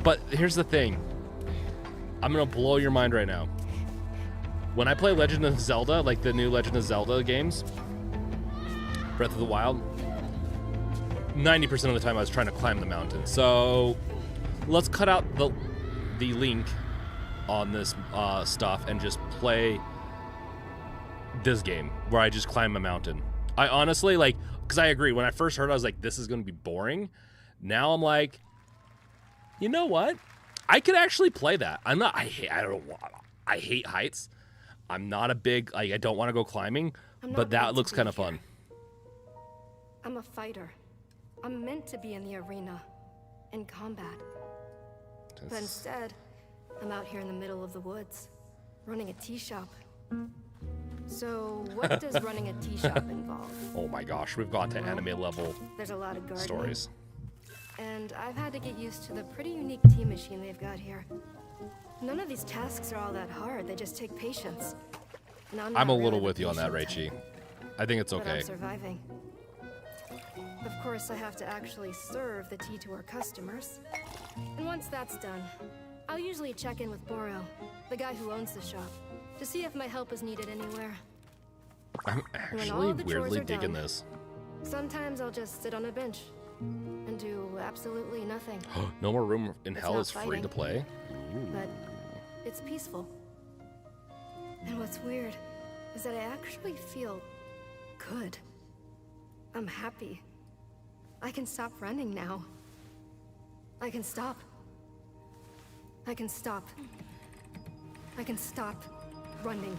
But here's the thing. I'm gonna blow your mind right now. When I play Legend of Zelda, like the new Legend of Zelda games, Breath of the Wild, 90% of the time I was trying to climb the mountain. So let's cut out the link on this stuff and just play this game where I just climb a mountain. I honestly like, because I agree, when I first heard it, I was like, this is going to be boring. Now I'm like, you know what? I could actually play that. I hate heights. I'm not a big, like, I don't want to go climbing, but that looks kind of fun. I'm a fighter. I'm meant to be in the arena, in combat. But instead, I'm out here in the middle of the woods, running a tea shop. So, what does running a tea shop involve? Oh my gosh, we've got to anime level There's a lot of gardening. stories. And I've had to get used to the pretty unique tea machine they've got here. None of these tasks are all that hard, they just take patience. And I'm a little with you on that, Raichi. I think it's But okay. I'm surviving. Of course, I have to actually serve the tea to our customers. And once that's done, I'll usually check in with Boro, the guy who owns the shop, to see if my help is needed anywhere. I'm When actually all the chores weirdly are digging done, this. Sometimes I'll just sit on a bench and do absolutely nothing. No More Room in It's Hell not is free fighting, to play? But it's peaceful. And what's weird is that I actually feel good. I'm happy. I can stop running now. I can stop. I can stop. I can stop running.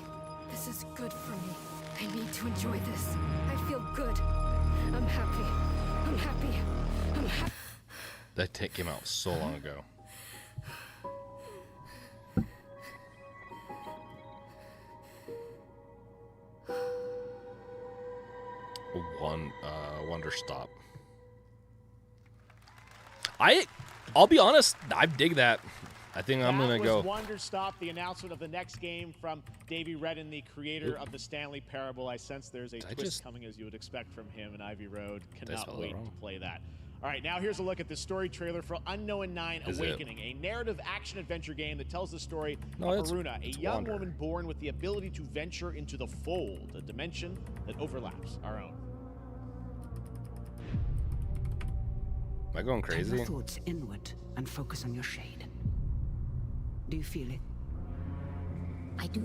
This is good for me. I need to enjoy this. I feel good. I'm happy. I'm happy. I'm happy. That tape came out so long ago. Wonder Stop. I'll be honest, I dig that. I think I'm gonna go. Wonder Stop, the announcement of the next game from Davey Redden, the creator of the Stanley Parable. I sense there's a twist coming, as you would expect from him, and Ivy Road cannot wait to play that. All right, now here's a look at the story trailer for Unknown 9 Awakening, a narrative action-adventure game that tells the story of Haruna, a young woman born with the ability to venture into the Fold, a dimension that overlaps our own. Am I going crazy? Turn your thoughts inward and focus on your shade. Do you feel it? I do.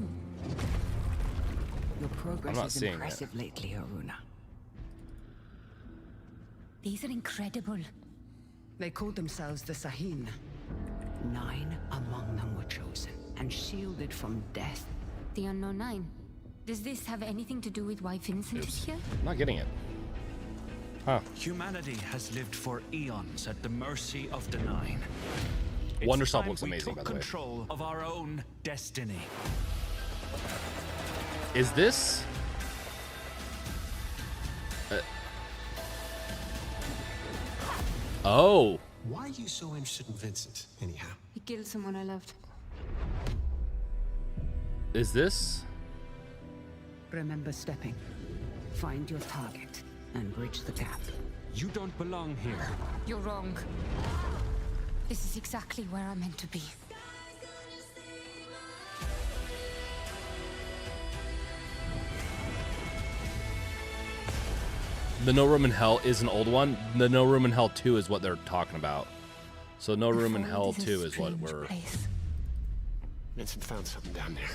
Your progress not is seeing impressive lately, Haruna. These are incredible. They called themselves the Sahin. 9 among them were chosen and shielded from death. The Unknown 9. Does this have anything to do with why Vincent is here? I'm not getting it. Huh. Humanity has lived for eons at the mercy of the Nine. Wonder It's Stop time looks we amazing, took by the way. control of our own destiny. Is this? Oh, Why are you so interested in Vincent, anyhow? He killed someone I loved. Is this? Remember stepping. Find your target and bridge the gap. You don't belong here. You're wrong. This is exactly where I'm meant to be. The No Room in Hell is an old one. The No Room in Hell 2 is what they're talking about. So No Room in Hell 2 is what we're... Vincent found something down there.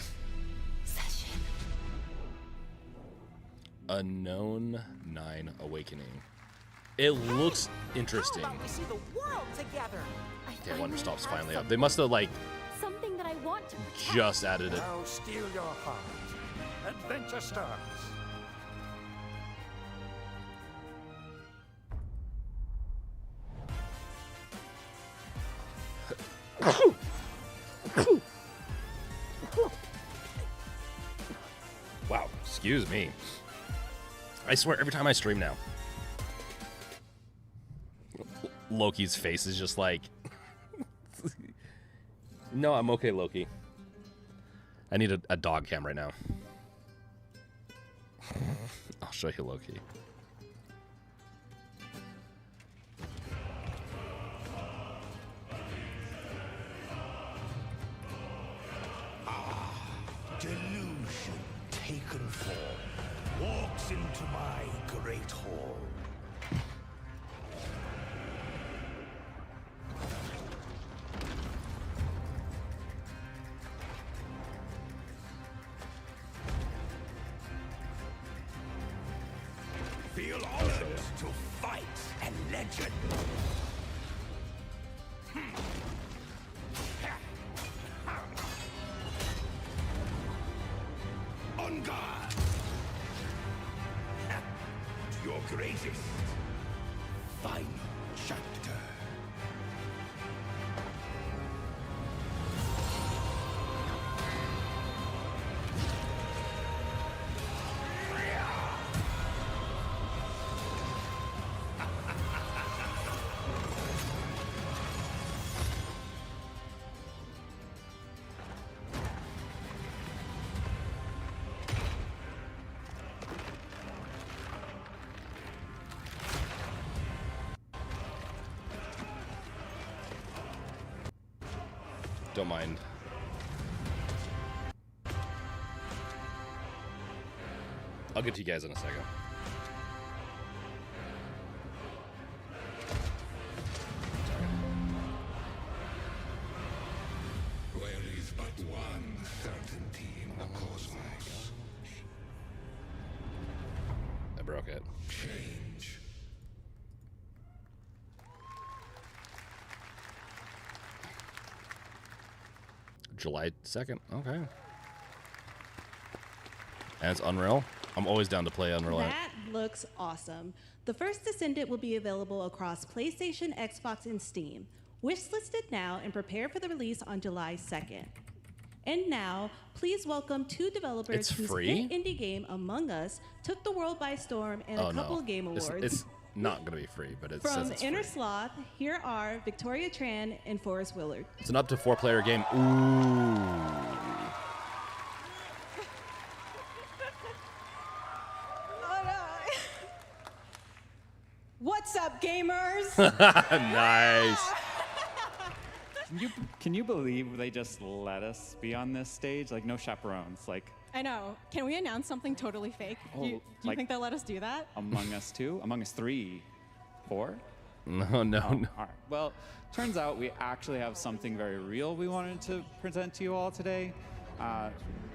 Unknown 9 Awakening. It looks interesting. We see the world together. Okay, Wonder Stop's finally up. They must have, like, Something that I want to protect. just added it. Now steal your heart. Adventure starts. Wow, excuse me. I swear every time I stream now, Loki's face is just like, no, I'm okay, Loki. I need a dog cam right now. I'll show you Loki. Delusion taken form walks into my great hall. Feel honored to fight a legend. On guard! To your greatest final chapter. Don't mind. I'll get to you guys in a second. There is but one certainty in the cosmos. I broke it. Change. July 2nd. Okay. And it's Unreal. I'm always down to play Unreal. That looks awesome. The first Descendant will be available across PlayStation, Xbox, and Steam. Wishlisted now and prepare for the release on July 2nd. And now, please welcome two developers It's whose free? hit indie game, Among Us, took the world by storm and a couple of game awards. It's not going to be free, but it says From it's Inner free. Sloth, here are Victoria Tran and Forrest Willard. It's an up to 4-player game. Ooh. What's up, gamers? Nice. Can you believe they just let us be on this stage? Like, no chaperones. Like, I know. Can we announce something totally fake? Oh, Do you like- think they'll let us do that? Among Us 2? Among Us 3? 4? No. All right. Well, turns out we actually have something very real we wanted to present to you all today.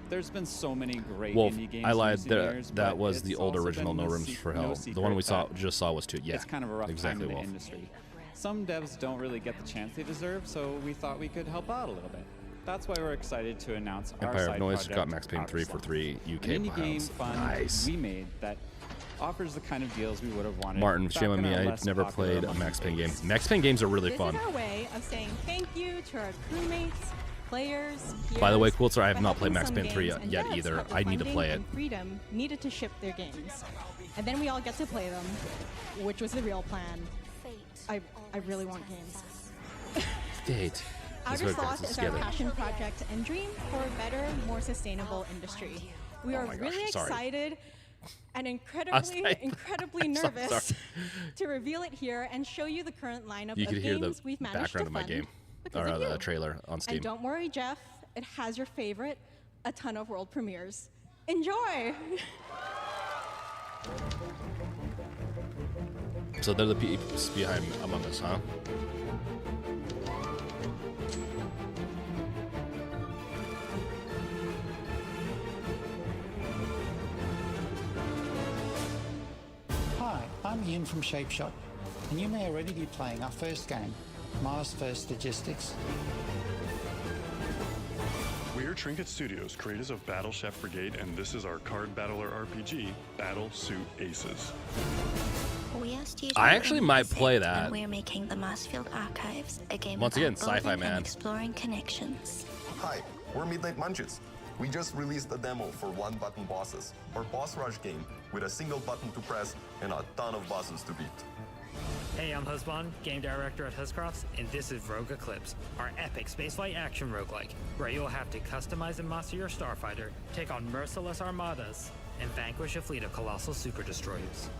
There's been so many great Wolf, indie games I in lied. recent That years, that but was the it's old also original been No Rooms for Hell. The one we just saw was 2. Yeah, It's kind of a rough exactly, time in Wolf. the industry. Some devs don't really get the chance they deserve, so we thought we could help out a little bit. That's why we're excited to announce our Empire side of Noise project, got Max Payne Outer 3 for Sloth. 3 UK An indie game pounds. fund Nice. we made that offers the kind of deals we would have wanted. Martin, back shame on in me. our I've less never popular played a Monkey Max Payne days. game. Max Payne games are really This fun. is our way of saying thank you to our crewmates, players, By the way, peers, Coolster, I have for not played helping Max Payne some 3 games and yet devs either. have the I need to funding play it. and freedom needed to ship their games. And then we all get to play them, which was the real plan. Fate I really want games. Date. Outer Sloth is our passion project and dream for a better, more sustainable industry. We are really excited and incredibly nervous to reveal it here and show you the current lineup You of could hear the games we've managed background to of my fund game, because or of the you. trailer on Steam. And don't worry, Jeff, it has your favorite, a ton of world premieres. Enjoy! So they're the peeps behind Among Us, huh? Hi, I'm Ian from ShapeShot, and you may already be playing our first game, Mars First Logistics. We're Trinket Studios, creators of Battle Chef Brigade, and this is our card battler RPG, Battle Suit Aces. We are Studio I actually might play that. And we're making the Marsfield Archives, a game Once again, about sci-fi building man. and exploring connections. Hi, we're Midnight Munches. We just released a demo for one-button bosses, our boss rush game with a single button to press and a ton of bosses to beat. Hey, I'm Husband, game director at Huscrafts, and this is Rogue Eclipse, our epic spaceflight action roguelike, where you'll have to customize and master your starfighter, take on merciless armadas, and vanquish a fleet of colossal super destroyers.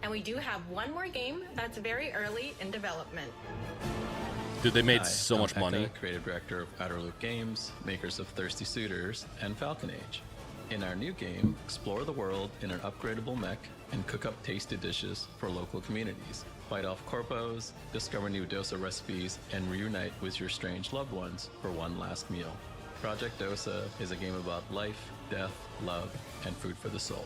And we do have one more game that's very early in development. Dude, they made Hi, so I'm much money. Hector, creative director of Outer Loop Games, makers of Thirsty Suitors and Falcon Age. In our new game, explore the world in an upgradable mech and cook up tasty dishes for local communities. Fight off corpos, discover new dosa recipes, and reunite with your strange loved ones for one last meal. Project Dosa is a game about life, death, love, and food for the soul.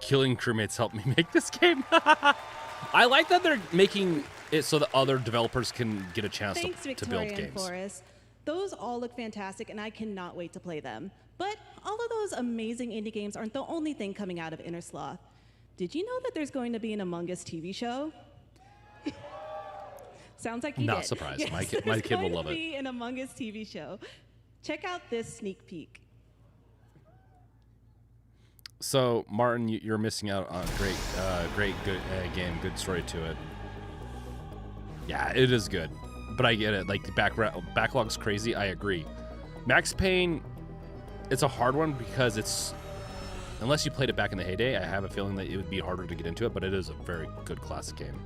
Killing crewmates helped me make this game. I like that they're making it so that other developers can get a chance Thanks, to Victoria build and games. Forrest. Those all look fantastic, and I cannot wait to play them. But all of those amazing indie games aren't the only thing coming out of Inner Sloth. Did you know that there's going to be an Among Us TV show? Sounds like you Not did. surprised. Yes, My kid there's will going love to it. be an Among Us TV show. Check out this sneak peek. So, Martin, you're missing out on a great good game, good story to it. Yeah, it is good, but I get it. Like, the backlog's crazy. I agree. Max Payne, it's a hard one because it's, unless you played it back in the heyday, I have a feeling that it would be harder to get into it, but it is a very good classic game.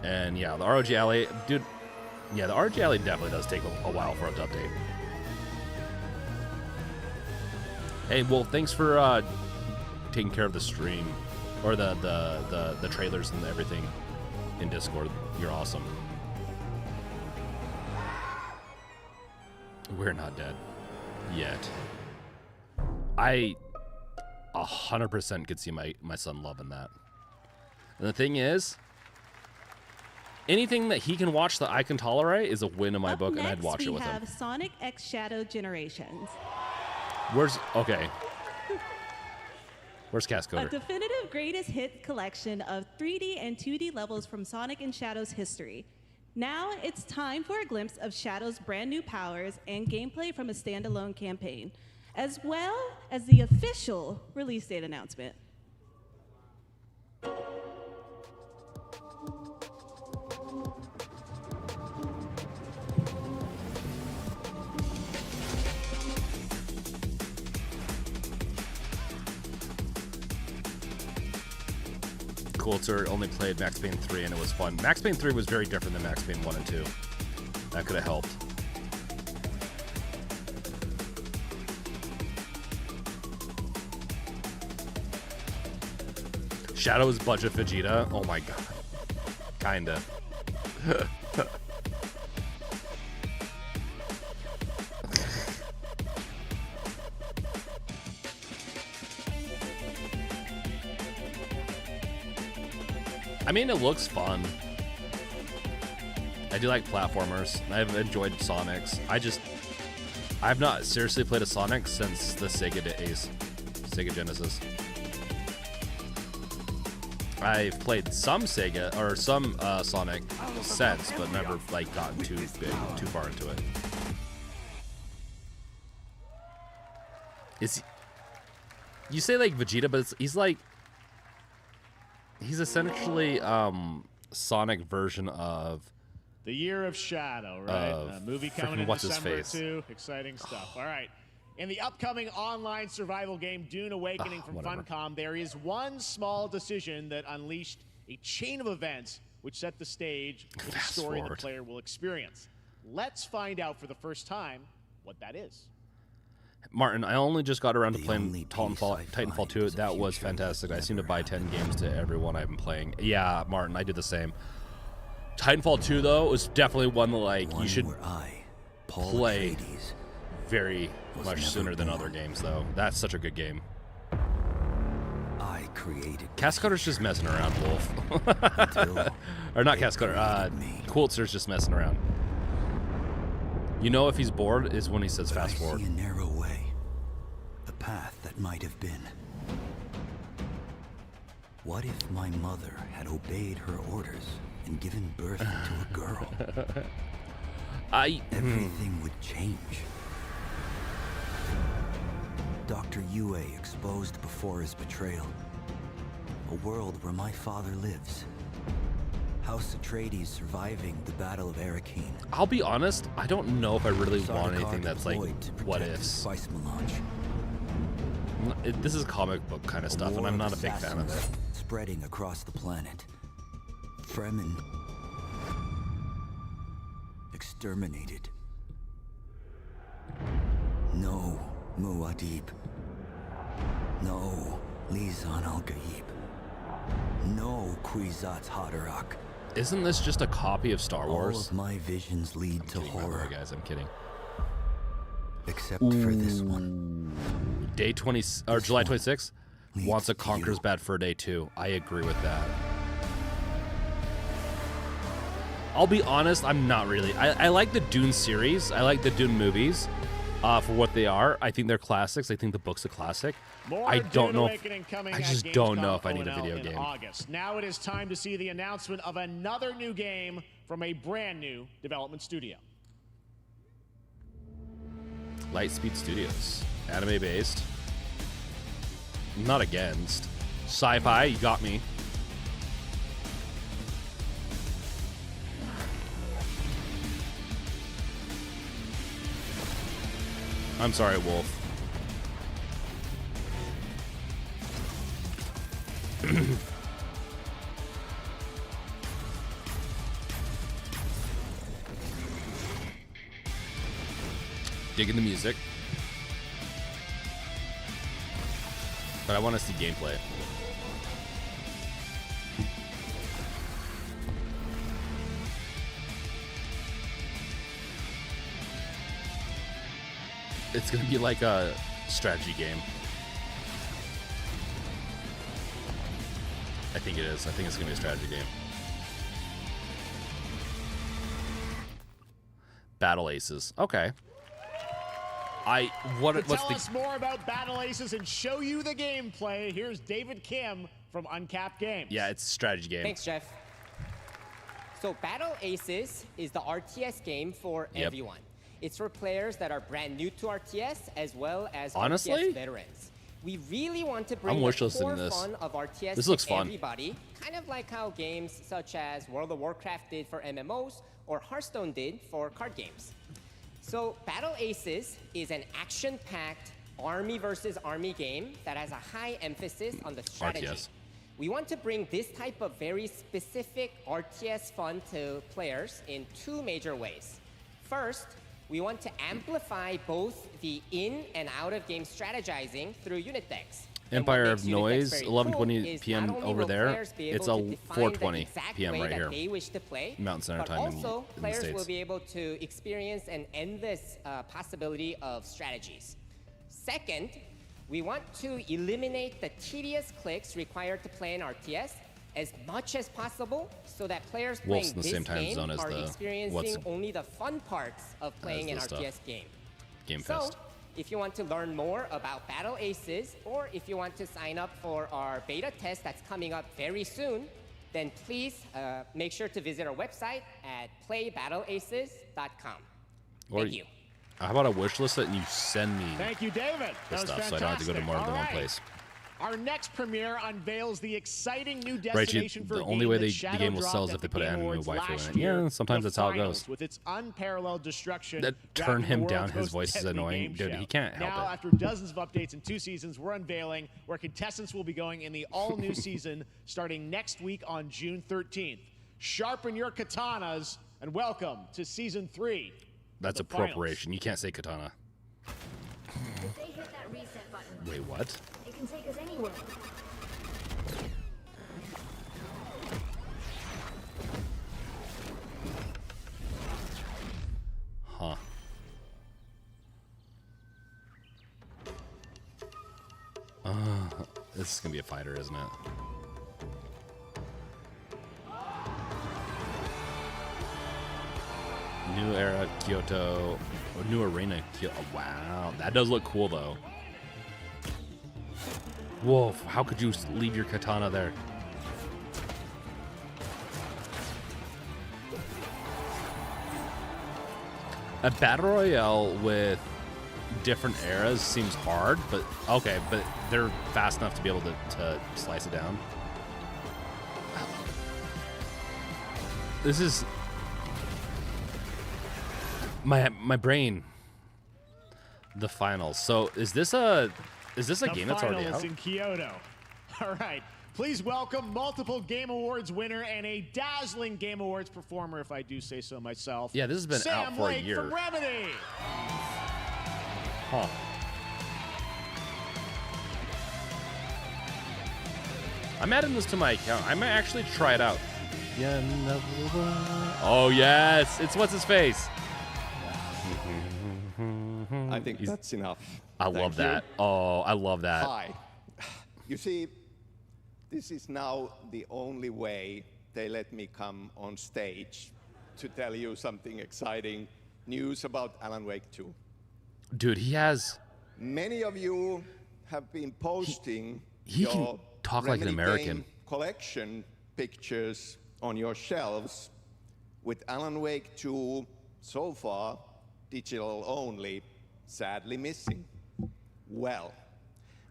And yeah, the ROG Alley, dude, yeah, the ROG Alley definitely does take a while for it to update. Hey, well, thanks for taking care of the stream, or the trailers and everything in Discord. You're awesome. We're not dead yet. I 100% could see my son loving that. And the thing is, anything that he can watch that I can tolerate is a win in my book, and I'd watch it with him. We have Sonic X Shadow Generations. Where's Cascoder? A definitive greatest hit collection of 3D and 2D levels from Sonic and Shadow's history. Now it's time for a glimpse of Shadow's brand new powers and gameplay from a standalone campaign, as well as the official release date announcement. Coulter only played Max Payne 3 and it was fun. Max Payne 3 was very different than Max Payne 1 and 2. That could have helped. Shadow is budget Vegeta. Oh my god. Kinda. I mean, it looks fun. I do like platformers. I've enjoyed Sonics. I've not seriously played a Sonic since the Sega days, Sega Genesis. I've played some Sega or some Sonic since, but never like gotten too far into it. You say like Vegeta, but he's like He's essentially Sonic version of The Year of Shadow, right? Movie coming in December too. Exciting stuff. All right. In the upcoming online survival game Dune Awakening from Funcom, there is one small decision that unleashed a chain of events which set the stage for the story the player will experience. Let's find out for the first time what that is. Martin, I only just got around to playing Titanfall 2. That was fantastic. I seem to buy 10 games to everyone I've been playing. Yeah, Martin, I did the same. Titanfall 2, though, was definitely one that, like, you should play very much sooner than other games, though. That's such a good game. I created. Cascutter's just messing around, Wolf. Or not Cascutter. Quiltzer's just messing around. You know if he's bored is when he says fast forward. I see a narrow way, a path that might have been. What if my mother had obeyed her orders and given birth to a girl? Everything would change. Dr. Yue exposed before his betrayal. A world where my father lives. House Atreides surviving the Battle of Arrakeen. I'll be honest, I don't know if I really want anything that's like what ifs. This is comic book kind of stuff, and I'm not a big fan of it. Spreading across the planet. Fremen exterminated. No Muad'Dib. No Lisan al-Gaib. No Kwisatz Haderach. Isn't this just a copy of Star Wars? All of my visions lead to horror. Guys, I'm kidding. Except for this one. Day 20 or July 26th. Wants a Conquer's Bad Fur Day 2. I agree with that. I'll be honest, I'm not really. I like the Dune series. I like the Dune movies for what they are. I think they're classics. I think the book's a classic. I don't know. I just don't know if I need a video game. August. Now it is time to see the announcement of another new game from a brand new development studio. Lightspeed Studios, anime based. Not against. Sci-fi, you got me. I'm sorry, Wolf. Digging the music. But I want to see gameplay. It's going to be like a strategy game. I think it is. I think it's going to be a strategy game. Battle Aces. Okay. Tell us more about Battle Aces and show you the gameplay, here's David Kim from Uncapped Games. Yeah, it's a strategy game. Thanks, Jeff. So Battle Aces is the RTS game for everyone. It's for players that are brand new to RTS as well as RTS veterans. We really want to bring the core fun of RTS to everybody, kind of like how games such as World of Warcraft did for MMOs or Hearthstone did for card games. So Battle Aces is an action-packed army versus army game that has a high emphasis on the strategy. RTS. We want to bring this type of very specific RTS fun to players in two major ways. First, we want to amplify both the in and out of game strategizing through unit decks. Empire of Noise, 11:20 p.m. over there. It's a 4:20 p.m. right here. They wish to play, Mountain Standard Time in the States. Players will be able to experience an endless possibility of strategies. Second, we want to eliminate the tedious clicks required to play an RTS as much as possible, so that players playing this game are experiencing only the fun parts of playing an RTS game. GameFest. So, if you want to learn more about Battle Aces, or if you want to sign up for our beta test that's coming up very soon, then please make sure to visit our website at playbattleaces.com. Thank you. How about a wish list that you send me? Thank you, David. This stuff, so I don't have to go to more than one place. Our next premiere unveils the exciting new destination for the only way the game will sell is if they put an anime waifu in it. Yeah, sometimes that's how it goes. With its unparalleled destruction, that turn him down. His voice is annoying, dude. He can't help it. Now, after dozens of updates in 2 seasons, we're unveiling where contestants will be going in the all-new season starting next week on June 13th. Sharpen your katanas and welcome to season 3. That's appropriation. You can't say katana. If they hit that reset button, wait, what? It can take us anywhere. Huh. This is gonna be a fighter, isn't it? New era Kyoto, or new arena Kyoto. Oh, wow, that does look cool though. Whoa, how could you leave your katana there? A battle royale with different eras seems hard, but okay, but they're fast enough to be able to slice it down. This is my brain. The finals. So is this a game that's already out? In Kyoto. All right. Please welcome multiple Game Awards winner and a dazzling Game Awards performer, if I do say so myself. Yeah, this has been Sam out for Lake a year. From Remedy. Huh. I'm adding this to my account. I might actually try it out. Yeah. Oh yes, it's what's his face. I think that's enough. I love that. Oh, I love that. Hi. You see, this is now the only way they let me come on stage to tell you something exciting news about Alan Wake 2. Dude, he has... Many of you have been posting he your can talk like an American. Game collection pictures on your shelves with Alan Wake 2 so far digital only, sadly missing. Well,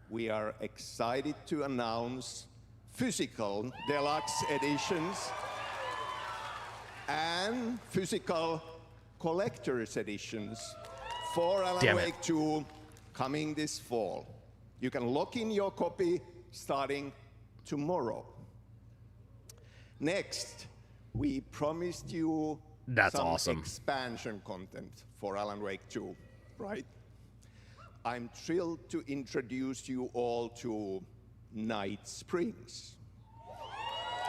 we are excited to announce physical deluxe editions and physical collector's editions for Alan Wake 2 coming this fall. You can lock in your copy starting tomorrow. Next, we promised you some expansion content for Alan Wake 2, right? I'm thrilled to introduce you all to Night Springs.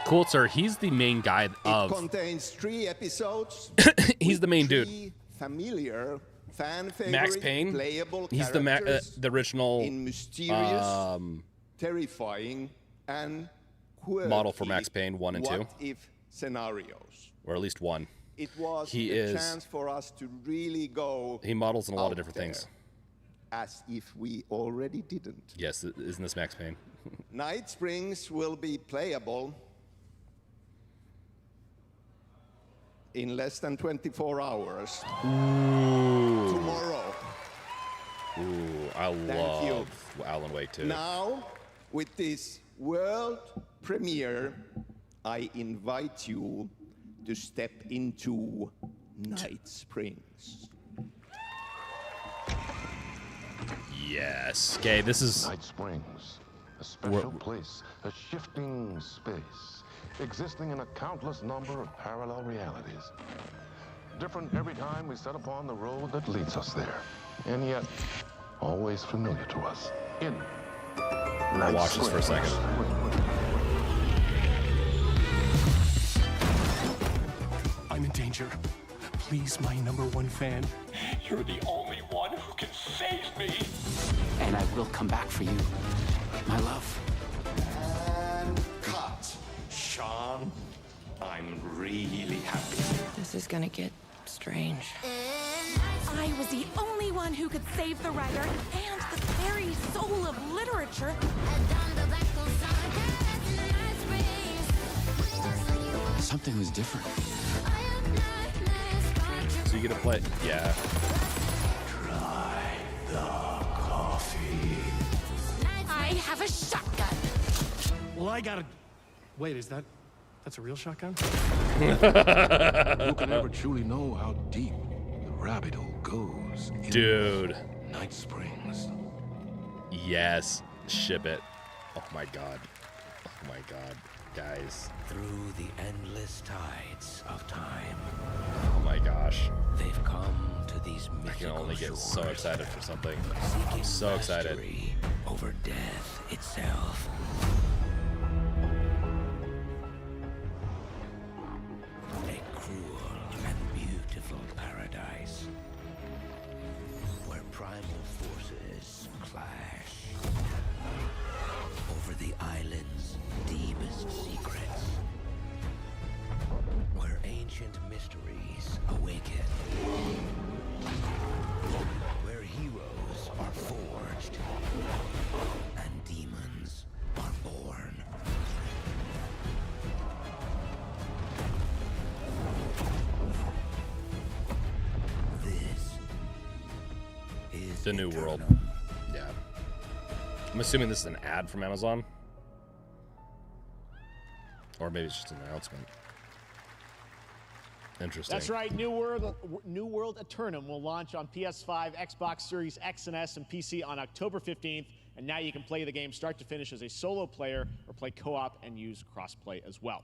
Cool, sir. He's the main guy of... It contains 3 episodes. He's the main dude. Familiar, fan-favorite, Max Payne. playable He's characters the original... in mysterious, terrifying, and quirky model for Max Payne 1 and 2. what-if scenarios. Or at least 1. It was a chance for us to really go. He models in a lot of different things. As if we already didn't. Yes, isn't this Max Payne? Night Springs will be playable in less than 24 hours. Ooh. Tomorrow. Ooh, I love Alan Wake 2. Now, with this world premiere, I invite you to step into Night Springs. Yes. Okay, this is... Night Springs, a special place, a shifting space, existing in a countless number of parallel realities. Different every time we set upon the road that leads us there, and yet always familiar to us. I'll watch this for a second. I'm in danger. Please, my #1 fan. You're the only one who can save me. And I will come back for you, my love. And cut. Sean, I'm really happy. This is gonna get strange. I was the only one who could save the writer and the very soul of literature. Something was different. So you get to play... Yeah. Try the coffee. I I have a shotgun. Well, I gotta... Wait, that's a real shotgun? Who can ever truly know how deep the rabbit hole goes? Dude. Night Springs. Yes. Ship it. Oh my god. Oh my god. Guys. Through the endless tides of time. Oh my gosh. They've come to these mythical I can only get so excited for something. I'm so excited. Over death itself. A cruel and beautiful paradise where primal forces clash over the island's deepest secrets, where ancient mysteries awaken, where heroes are forged and demons are born. This is the new world. Yeah. I'm assuming this is an ad from Amazon. Or maybe it's just an announcement. Interesting. That's right. New World Eternum will launch on PS5, Xbox Series X and S, and PC on October 15th. And now you can play the game start to finish as a solo player or play co-op and use crossplay as well.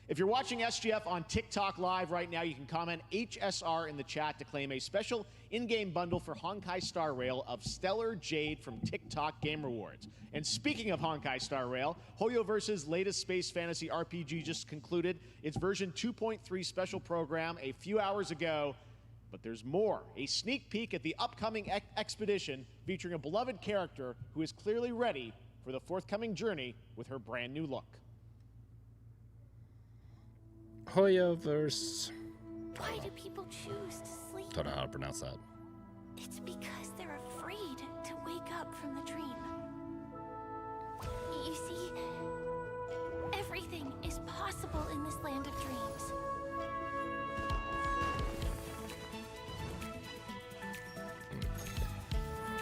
If you're watching SGF on TikTok Live right now, you can comment HSR in the chat to claim a special in-game bundle for Honkai Star Rail of Stellar Jade from TikTok Game Rewards. And speaking of Honkai Star Rail, Hoyoverse's latest space fantasy RPG just concluded its version 2.3 special program a few hours ago. But there's more. A sneak peek at the upcoming expedition featuring a beloved character who is clearly ready for the forthcoming journey with her brand new look. Hoyoverse. Why do people choose to sleep? Don't know how to pronounce that. It's because they're afraid to wake up from the dream. You see, everything is possible in this land of dreams.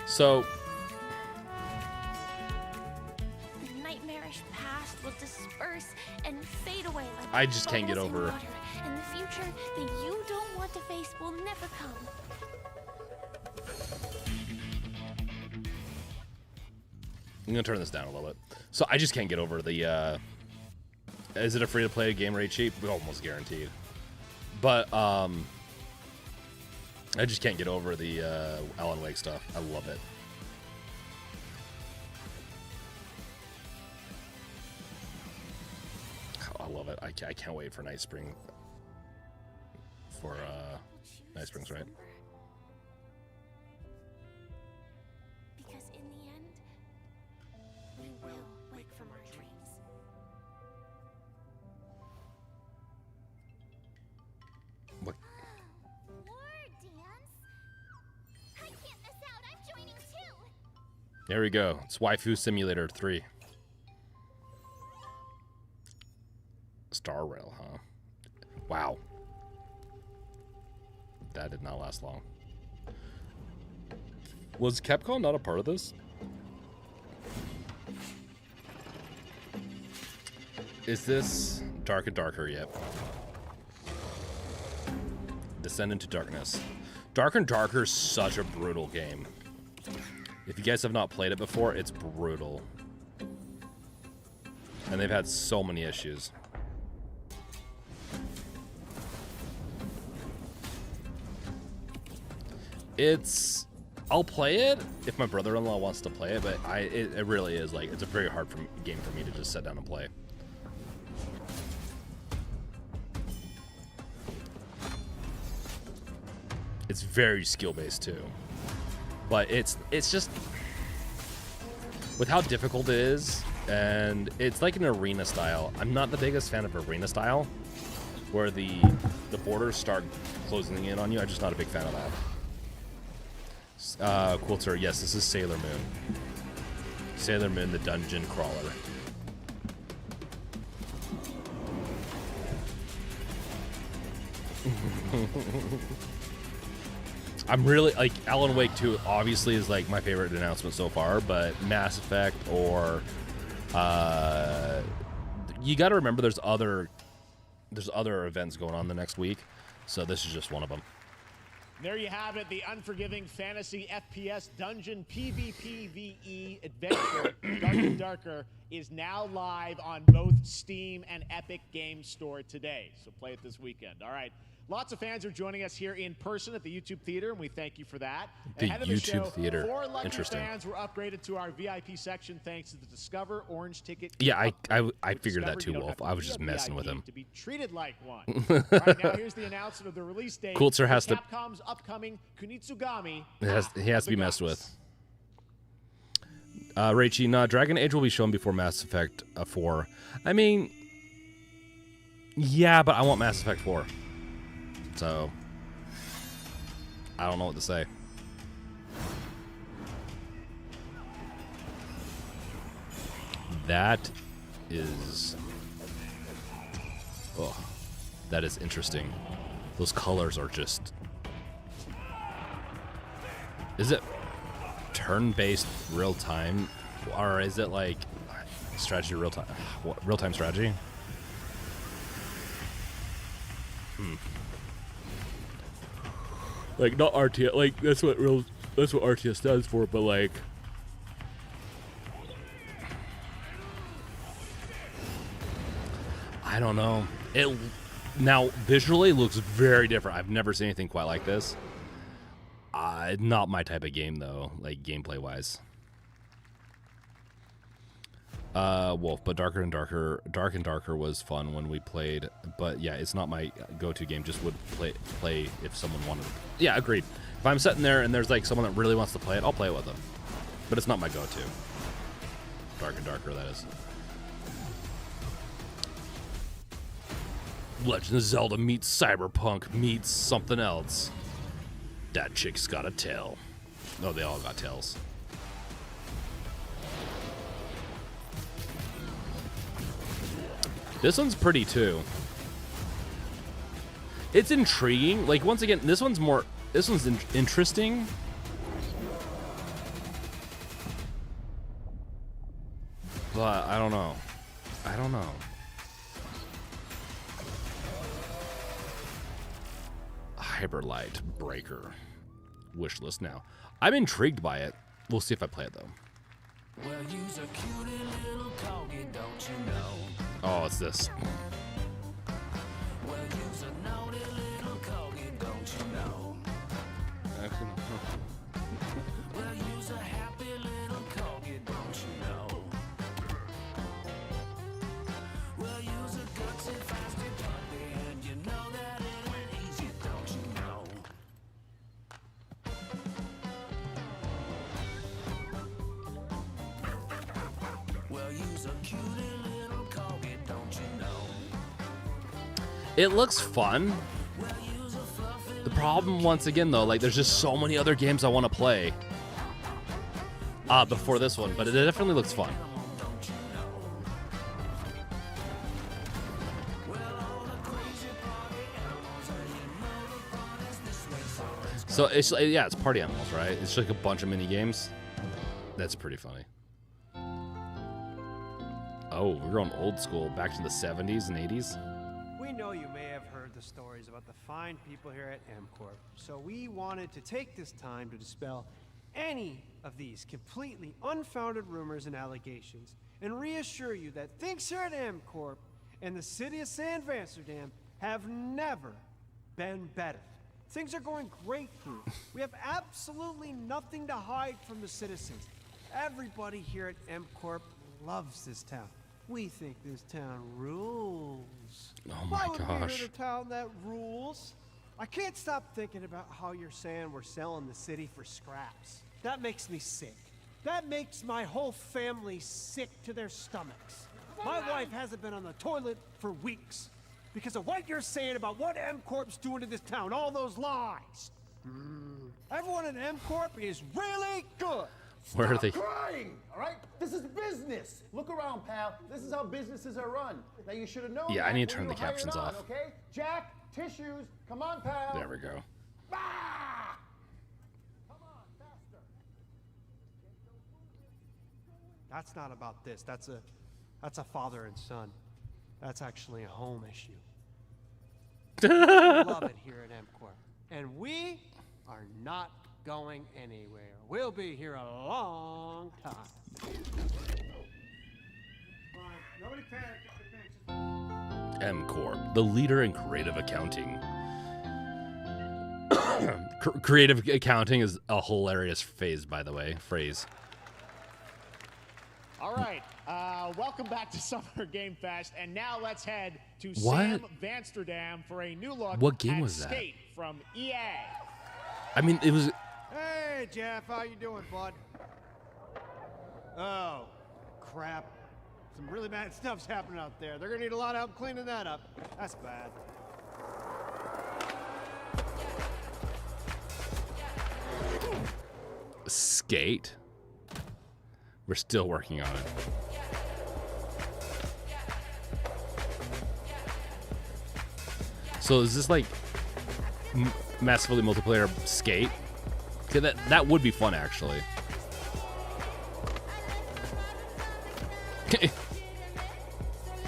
So, the nightmarish past will disperse and fade away like I just can't get over. water, and the future that you don't want to face will never come. I'm gonna turn this down a little bit. So I just can't get over the. Is it a free-to-play game rate cheap? Almost guaranteed. But I just can't get over the Alan Wake stuff. I love it. I love it. I can't wait for Night Spring. For Night Springs, right? Because in the end, we will wake from our dreams. What? War dance? I can't miss out. I'm joining too. There we go. It's Waifu Simulator 3. Star Rail, huh? Wow. That did not last long. Was Capcom not a part of this? Is this Dark and Darker yet? Descend into Darkness. Dark and Darker is such a brutal game. If you guys have not played it before, it's brutal. And they've had so many issues. I'll play it if my brother-in-law wants to play it, but it really is like, it's a very hard game for me to just sit down and play. It's very skill-based too, but it's just with how difficult it is, and it's like an arena style. I'm not the biggest fan of arena style, where the borders start closing in on you. I'm just not a big fan of that. Quilter, yes, this is Sailor Moon. Sailor Moon, the dungeon crawler. I'm really like Alan Wake 2 obviously is like my favorite announcement so far, but Mass Effect or you got to remember there's other events going on the next week, so this is just one of them. There you have it, the unforgiving fantasy FPS dungeon PvPvE adventure Dark and Darker is now live on both Steam and Epic Games Store today. So play it this weekend. All right. Lots of fans are joining us here in person at the YouTube Theater, and we thank you for that. The Ahead of YouTube the show, Theater. 4 lucky Interesting. fans were upgraded to our VIP section thanks to the Discover Orange Ticket. Yeah, I figured Discover, that too, you don't Wolf. have to I was be just a messing VIP with him. to be treated like one. All right, now here's the announcement of the release date. Coulter has for to- Capcom's upcoming Kunitsugami. He has to be messed with. Raichi, nah, Dragon Age will be shown before Mass Effect 4. I mean, yeah, but I want Mass Effect 4. So, I don't know what to say. That is... Oh, that is interesting. Those colors are just... Is it turn-based real-time? Or is it like strategy real-time? Real-time strategy? Like not RTS, like that's what RTS stands for, but like I don't know. It now visually looks very different. I've never seen anything quite like this. Not my type of game though, like gameplay wise. Wolf, but Dark and Darker was fun when we played, but yeah, it's not my go-to game. Just would play if someone wanted to. Yeah, agreed. If I'm sitting there and there's like someone that really wants to play it, I'll play it with them. But it's not my go-to. Dark and Darker, that is. Legend of Zelda meets Cyberpunk meets something else. That chick's got a tail. No, they all got tails. This one's pretty too. It's intriguing. Like once again, this one's interesting. But I don't know. Hyperlight Breaker. Wishlist now. I'm intrigued by it. We'll see if I play it though. Well, you's a cutie little corgi, don't you know? Oh, it's this. Well, you's a naughty little corgi, don't you know? Actually, no. Well, you's a happy little corgi, don't you know? Well, you's a gutsy, feisty puppy, and you know that it ain't easy, don't you know? Well, you's a cutie little corgi, don't you know? It looks fun. The problem, once again, though, like there's just so many other games I want to play before this one, but it definitely looks fun. So it's yeah, it's party animals, right? It's like a bunch of mini games. That's pretty funny. Oh, we're going old school, back to the 70s and 80s. We know you may have heard the stories about the fine people here at MCorp, so we wanted to take this time to dispel any of these completely unfounded rumors and allegations and reassure you that things here at MCorp and the city of San Vansterdam have never been better. Things are going great here. We have absolutely nothing to hide from the citizens. Everybody here at MCorp loves this town. We think this town rules. Oh my Why would we gosh. live in a town that rules? I can't stop thinking about how you're saying we're selling the city for scraps. That makes me sick. That makes my whole family sick to their stomachs. My wife hasn't been on the toilet for weeks because of what you're saying about what MCorp's doing to this town, all those lies. Everyone in MCorp is really good. Where are they? Crying, all right? This is business. Look around, pal. This is how businesses are run. Now you should have known. Yeah, I that need to when turn you the were hired captions on, off. Okay, Jack, tissues. Come on, pal. There we go. That's not about this. That's a father and son. That's actually a home issue. We love it here at MCorp. And we are not going anywhere. We'll be here a long time. Nobody panic. MCorp, the leader in creative accounting. Creative accounting is a hilarious phrase, by the way. All right, welcome back to Summer Game Fest, and now let's head to Sam Vansterdam for a new look What game at was that? Skate from EA. I mean, it was... Hey, Jeff, how you doing, bud? Oh, crap. Some really bad stuff's happening out there. They're gonna need a lot of help cleaning that up. That's bad. Skate? We're still working on it. So is this like massively multiplayer Skate? Okay, that would be fun, actually.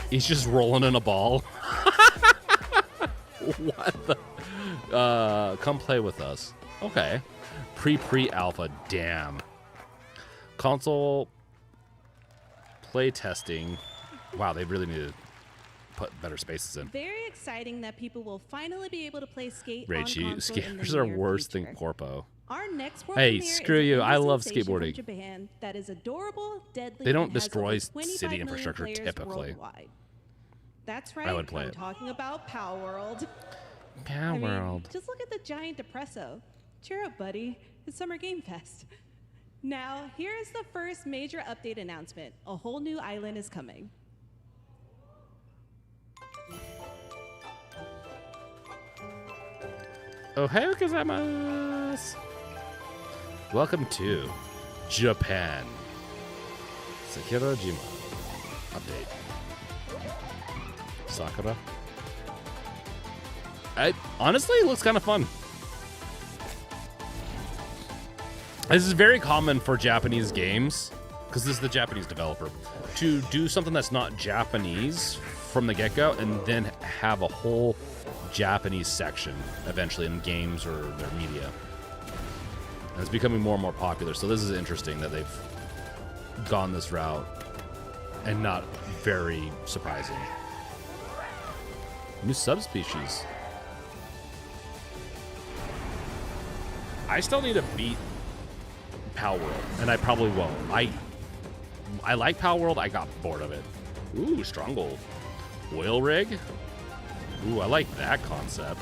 He's just rolling in a ball. What the? Come play with us. Okay. Pre-alpha. Damn. Console play testing. Wow, they really need to put better spaces in. Very exciting that people will finally be able to play Skate Rachie, on console in the skaters are near worse future. than Corpo. Our next world Hey, premiere screw is you. an I indie love sensation from skateboarding. Japan that is adorable, deadly, They don't and has destroy over 25 city million infrastructure players typically. worldwide. That's right. I would play I'm it. talking about Power World. Power I mean, World. just look at the giant depresso. Cheer up, buddy. It's Summer Game Fest. Now, here is the first major update announcement. A whole new island is coming. Ohayou gozaimasu. Welcome to Japan. Sakura-jima. Update. Sakura. Honestly, it looks kind of fun. This is very common for Japanese games, because this is the Japanese developer, to do something that's not Japanese from the get-go and then have a whole Japanese section eventually in games or their media. And it's becoming more and more popular, so this is interesting that they've gone this route and not very surprising. New subspecies. I still need to beat Power World, and I probably won't. I like Power World. I got bored of it. Ooh, Stronghold. Oil rig? Ooh, I like that concept.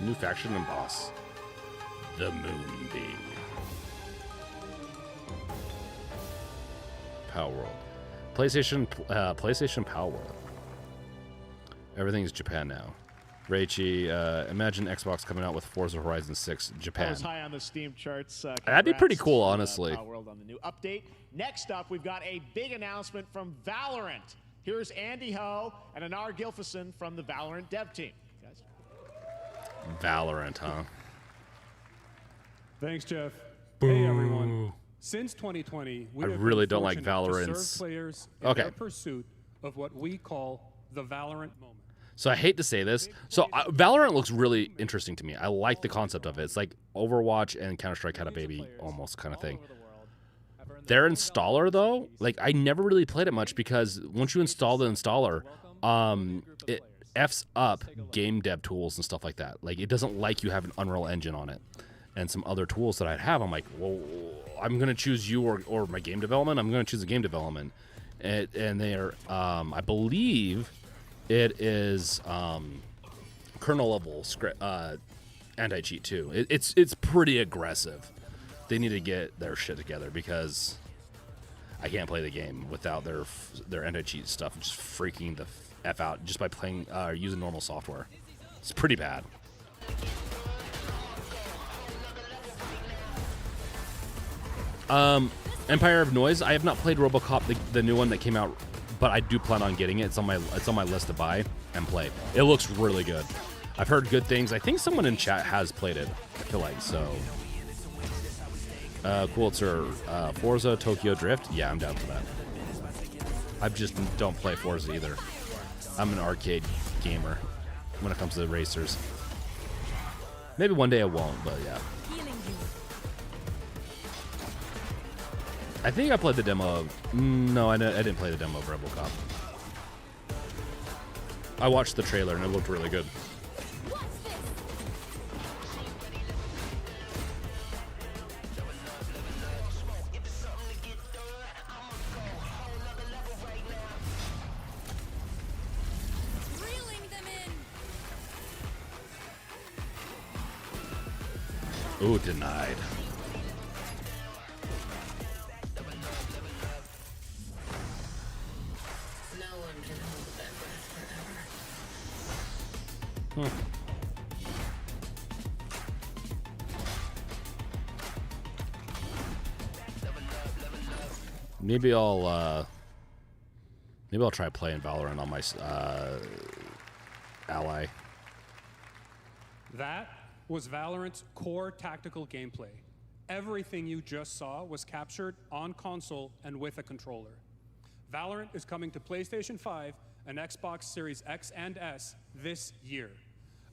New faction and boss. The Moonbeam. Power World. PlayStation Power World. Everything's Japan now. Raichi, imagine Xbox coming out with Forza Horizon 6 That Japan. was high on the Steam charts. That'd be pretty Congrats cool, to, honestly. Power World on the new update. Next up, we've got a big announcement from Valorant. Here's Andy Ho and Anar Gilfison from the Valorant dev team. Guys. Valorant, huh? Thanks, Jeff. Boo. Hey, everyone. Since 2020, we I have really been don't like fortunate to Valorant's- serve players in Okay. their pursuit of what we call the Valorant moment. So I hate to say this. So Valorant looks really interesting to me. I like the concept of it. It's like Overwatch and Counter-Strike had a baby almost kind of thing. Their installer, though, like I never really played it much because once you install the installer, it F's up game dev tools and stuff like that. Like it doesn't like you have an Unreal Engine on it. And some other tools that I'd have, I'm like, well, I'm going to choose you or my game development. I'm going to choose the game development. And they're, I believe it is kernel level script, anti-cheat too. It's pretty aggressive. They need to get their shit together because I can't play the game without their anti-cheat stuff just freaking the F out just by playing using normal software. It's pretty bad. Empire of Noise. I have not played RoboCop, the new one that came out but I do plan on getting it. It's on my list to buy and play. It looks really good. I've heard good things. I think someone in chat has played it. I feel like so. Cool, sir. Forza Tokyo Drift. Yeah, I'm down for that. I just don't play Forza either. I'm an arcade gamer when it comes to racers. Maybe one day I won't, but yeah. I think I played the demo of... No, I didn't play the demo of RoboCop. I watched the trailer and it looked really good. Ooh, denied. Maybe I'll try playing Valorant on my Ally. That was Valorant's core tactical gameplay. Everything you just saw was captured on console and with a controller. Valorant is coming to PlayStation 5 and Xbox Series X and S this year.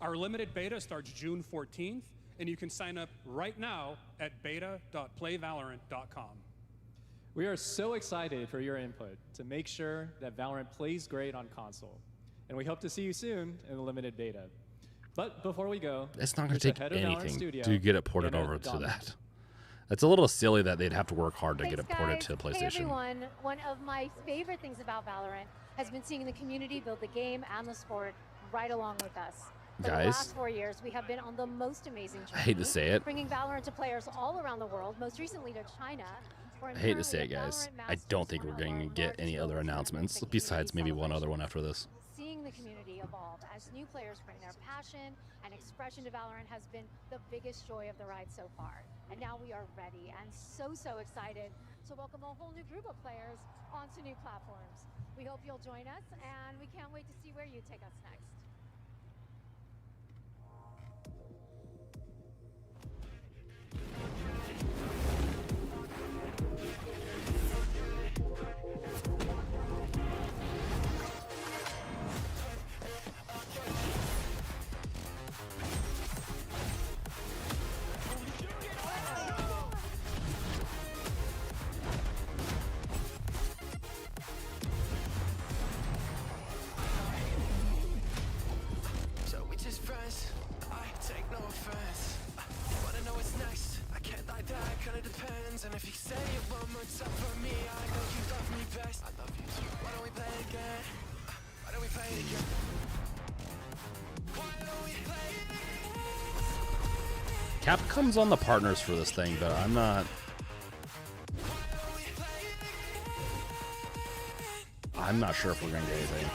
Our limited beta starts June 14th, and you can sign up right now at beta.playvalorant.com. We are so excited for your input to make sure that Valorant plays great on console. And we hope to see you soon in the limited beta. But before we go, it's not going to take anything to get it ported over to that. It's a little silly that they'd have to work hard to get it ported to PlayStation. Hey everyone, one of my favorite things about Valorant has been seeing the community build the game and the sport right along with us. For the last 4 years, we have been on the most amazing journey. I hate to say it. Bringing Valorant to players all around the world, most recently to China. I hate to say it, guys. I don't think we're going to get any other announcements besides maybe one other one after this. Seeing the community evolve as new players bring their passion and expression to Valorant has been the biggest joy of the ride so far. And now we are ready and so excited to welcome a whole new group of players onto new platforms. We hope you'll join us, and we can't wait to see where you take us next. And if you say it one more time for me, I know you love me best. I love you too. Why don't we play again? Why don't we play it again? Why don't we play it again? Capcom's on the partners for this thing, but I'm not. I'm not sure if we're gonna get anything.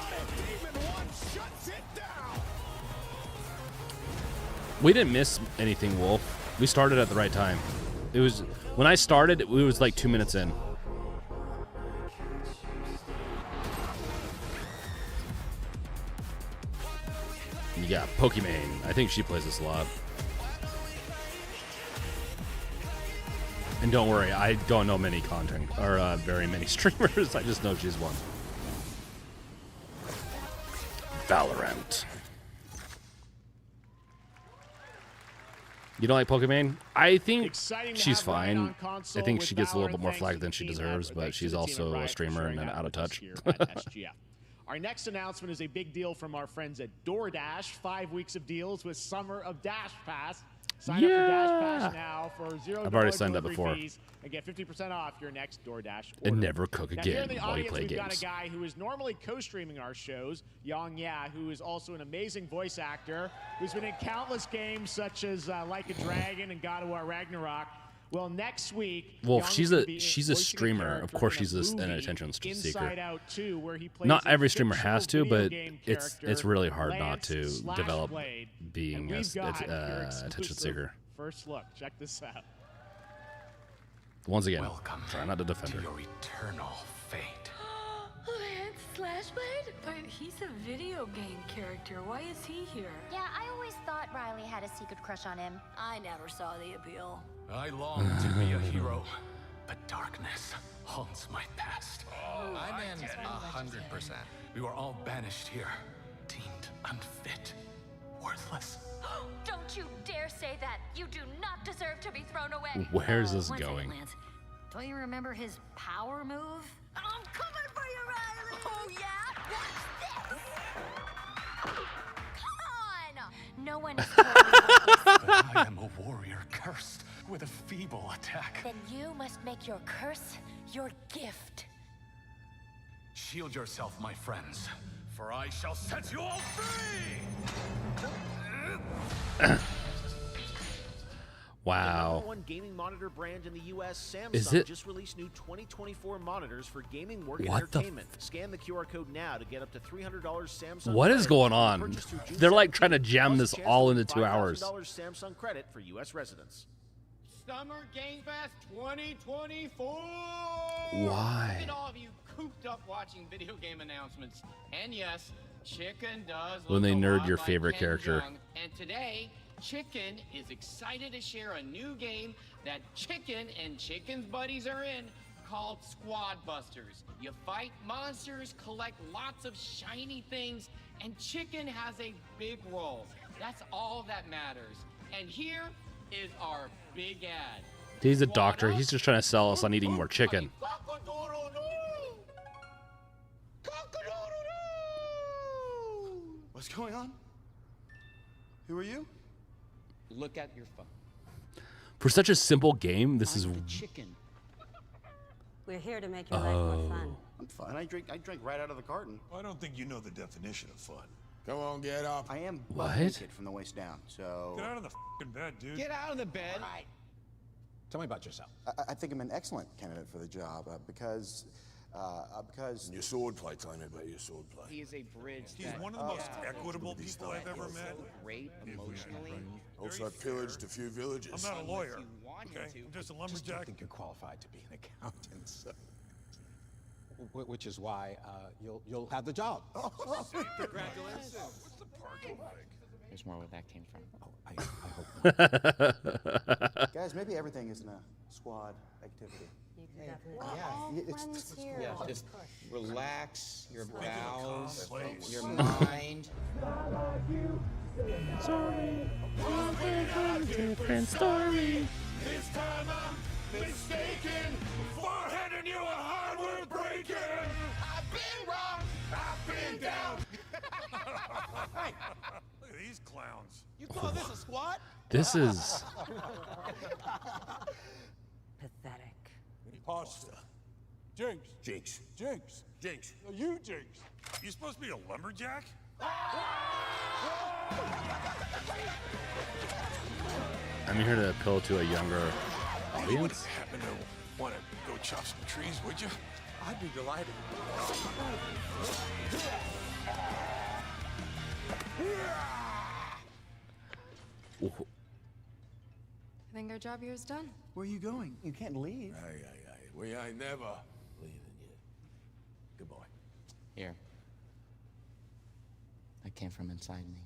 We didn't miss anything, Wolf. We started at the right time. It was when I started. It was like 2 minutes in. You got Pokimane. I think she plays this a lot. And don't worry, I don't know many content or very many streamers. I just know she's one. Valorant. You don't like Pokimane? I think she's fine. I think she gets a little bit more flack than she deserves, but she's also a streamer and out of touch. Our next announcement is a big deal from our friends at DoorDash. 5 weeks of deals with Summer of Dash Pass. Sign up for Dash Pass now for $0 I've already signed up before. Fees and get 50% off your next DoorDash order. And never cook Now, here in again the while you audience, play we've got games. a guy who is normally co-streaming our shows, Yang Ya, who is also an amazing voice actor, who's been in countless games such as Like a Dragon and God of War Ragnarok. Well, next week, Well, Yang's she's a streamer. Of course, she's an attention Inside seeker. Out 2, where he plays Not a every streamer fictional has to, video but game it's character, really hard not Lance to develop Slashblade. being And a we've got your attention exclusive seeker. First look. Check this out. Once again, try not to defend her. Your eternal fate. Lance Flashblade? But he's a video game character. Why is he here? Yeah, I always thought Riley had a secret crush on him. I never saw the appeal. I long to be a hero, but darkness haunts my past. I'm in 100%. We were all banished here, deemed unfit, worthless. Don't you dare say that! You do not deserve to be thrown away! Where's this One second, going? Lance. Don't you remember his power move? I'm coming for you, Riley! Oh, yeah? What's this? Come on! No one is But I am a warrior cursed with a feeble attack. Then you must make your curse your gift. Shield yourself, my friends, for I shall set you all free! Wow. The #1 gaming monitor brand in the U.S., Is Samsung it? just released new 2024 monitors for gaming, work, and What the entertainment. Scan the QR code now to get up to $300 Samsung What is credit going when you on? purchase through June They're like 17th, trying to jam plus this a chance all to into win 2 hours. $5,000 Samsung credit for U.S. residents. Summer Game Fest 2024! Why? Look at all of you cooped up watching video game announcements. And yes, Chicken does When look they a nerd lot your like favorite Ken character. Jeong. And today, Chicken is excited to share a new game that Chicken and Chicken's buddies are in called Squad Busters. You fight monsters, collect lots of shiny things, and Chicken has a big role. That's all that matters. And here is our big ad. He's a doctor. He's just trying to sell us on eating more chicken. What's going on? Who are you? Look at your phone. For such a simple game, this is. Chicken. We're here to make your life more fun. I'm fine. I drink right out of the carton. I don't think you know the definition of fun. Come on, get up. I am What? butt naked from the waist down, so. Get out of the f***ing bed, dude. Get out of the bed. Tell me about yourself. I think I'm an excellent candidate for the job because. Your swordplay. Tell me about your swordplay. He is a bridge. He's that one of the most equitable people I've ever met. Great emotionally. Also pillaged a few villages. I'm not a lawyer. Okay, I'm just a lumberjack. I think you're qualified to be an accountant, so. Which is why you'll have the job. Congratulations. What's the parking like? There's more where that came from. I hope. Guys, maybe everything isn't a squad activity. Just relax your bowels, your mind. Sorry. Different story. This time I'm mistaken. Forehead and you are hardware breaking. I've been wrong. I've been down. Hey, look at these clowns. You call this a squad? This is. Pathetic. Pasta. Jinx. Jinx. Jinx. Jinx. No, you Jinx. You supposed to be a lumberjack? I'm here to appeal to a younger You wouldn't audience. happen to want to go chop some trees, would you? I'd be delighted. I think our job here is done. Where are you going? You can't leave. Aye. We ain't never leaving you. Goodbye. Here. That came from inside me.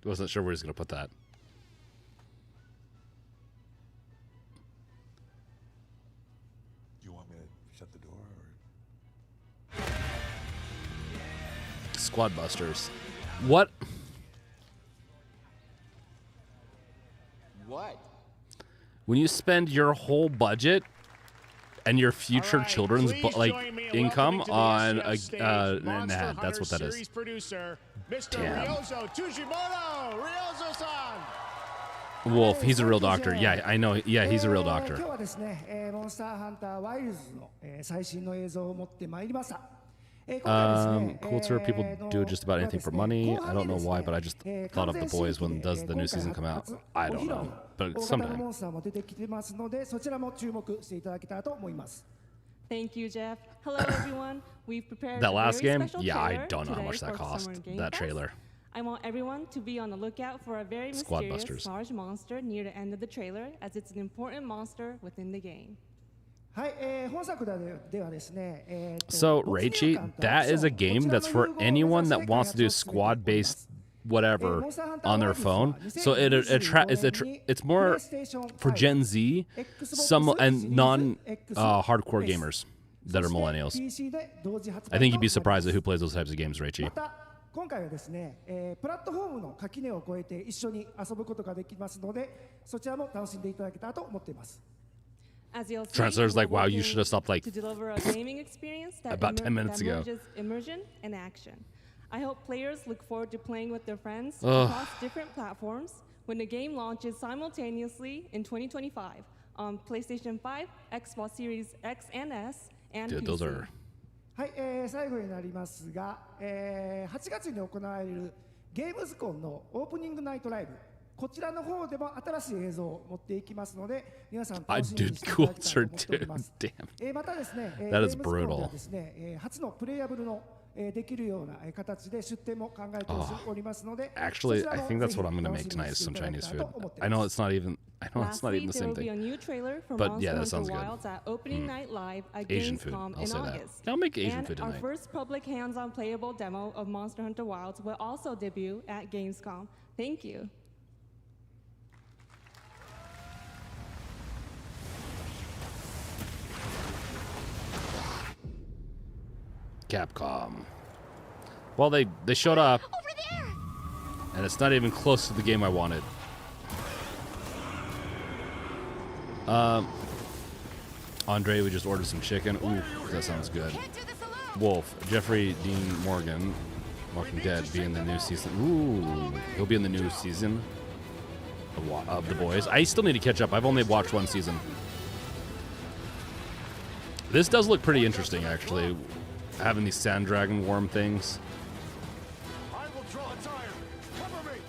Wasn't sure where he's gonna put that. You want me to shut the door or? Squad Busters. What? What? When you spend your whole budget and your future children's income on a nah, that's what that is. Series producer, Mr. Damn. Ryozo Tujimoto. Ryozo-san. Wolf, he's a real doctor. Yeah, I know. Yeah, he's a real doctor. 今日はですね、モンスターハンターワイルズの最新の映像を持ってまいりました。Coulter, people do just about anything for money. I don't know why, but I just thought of The Boys when does the new season come out. I don't know, but 大型の sometime. モンスターも出てきてますので、そちらも注目していただけたらと思います。 Thank you, Jeff. Hello, everyone. We've prepared That a last very game? special Yeah, I trailer don't know how today much that for cost, Summer Game that Fest. trailer. I want everyone to be on the lookout for a very Squad mysterious busters. large monster near the end of the trailer, as it's an important monster within the game. はい、本作ではですね、So, Reichi, that is a game that's for anyone that wants to do squad-based whatever on their phone. So it's more for Gen Z, some and non-hardcore gamers that are millennials. I think you'd be surprised at who plays those types of games, Reichi. 今回はですね、プラットフォームの垣根を越えて一緒に遊ぶことができますので、そちらも楽しんでいただけたらと思っています。As you'll see, Translators like, wow, you should have stopped like to deliver a gaming experience that about 10 minutes ago. merges immersion and action. I hope players look forward to playing with their friends Ugh. across different platforms when the game launches simultaneously in 2025 on PlayStation 5, Xbox Series X and S, and Dude, PC. those are はい、最後になりますが、8月に行われるゲームズコンのオープニングナイトライブ、こちらの方でも新しい映像を持っていきますので、皆さん楽しみにしていただきたいと思っております。またですね、That is ゲームズコンで brutal. はですね、初のプレイヤブルのできるような形で出店も考えておりますので、 Actually, I think that's what I'm gonna make tonight is some Chinese food. I know it's not even Lastly, the there same will be a thing. new trailer for But yeah, Monster that sounds Hunter good. Wilds at Opening Night Live at Asian food, Gamescom I'll in say that. August. I'll make Asian and food our tonight. first public hands-on playable demo of Monster Hunter Wilds will also debut at Gamescom. Thank you. Capcom. Well, they showed up, and it's not even close to the game I wanted. Andre, we just ordered some chicken. Ooh, that sounds good. Wolf, Jeffrey Dean Morgan, Walking Dead, be in the new season. Ooh, he'll be in the new season of The Boys. I still need to catch up. I've only watched one season. This does look pretty interesting, actually. Having these sand dragon worm things. I will draw a tire. Cover me.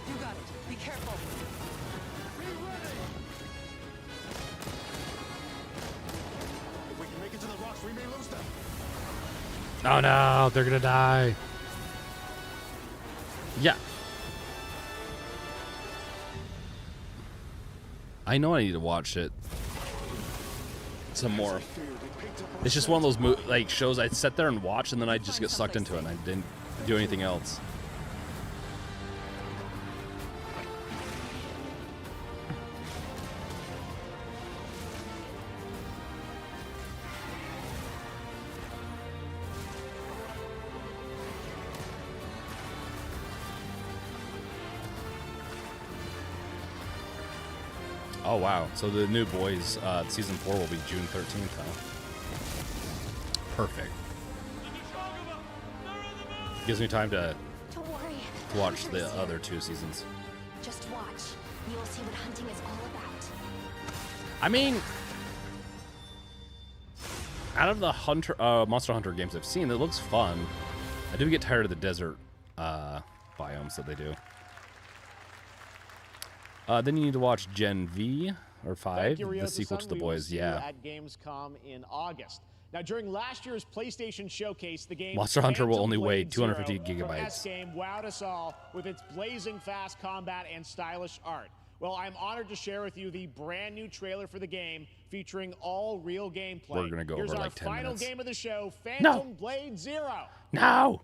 You got it. Be careful. Be ready. If we can make it to the rocks, we may lose them. Oh no, they're gonna die. Yeah. I know I need to watch it some more. It's just one of those like shows I'd sit there and watch, and then I'd just get sucked into it, and I didn't do anything else. Oh wow! So the new Boys season 4 will be June 13th, huh? Perfect. Gives me time to Don't worry. watch the other 2 seasons. Just watch. You'll see what hunting is all about. I mean, out of the Monster Hunter games I've seen, it looks fun. I do get tired of the desert biomes that they do. Then you need to watch Gen V or 5, the sequel to The Boys. Yeah. At Gamescom in August. Now, during last year's PlayStation Showcase, the game Monster Hunter will only weigh Blade 250 Zero from gigabytes. S-Game wowed us all with its blazing fast combat and stylish art. Well, I'm honored to share with you the brand new trailer for the game featuring all real gameplay. We're gonna go Here's over our like 10 final minutes. game of the show, Phantom Blade Zero. No!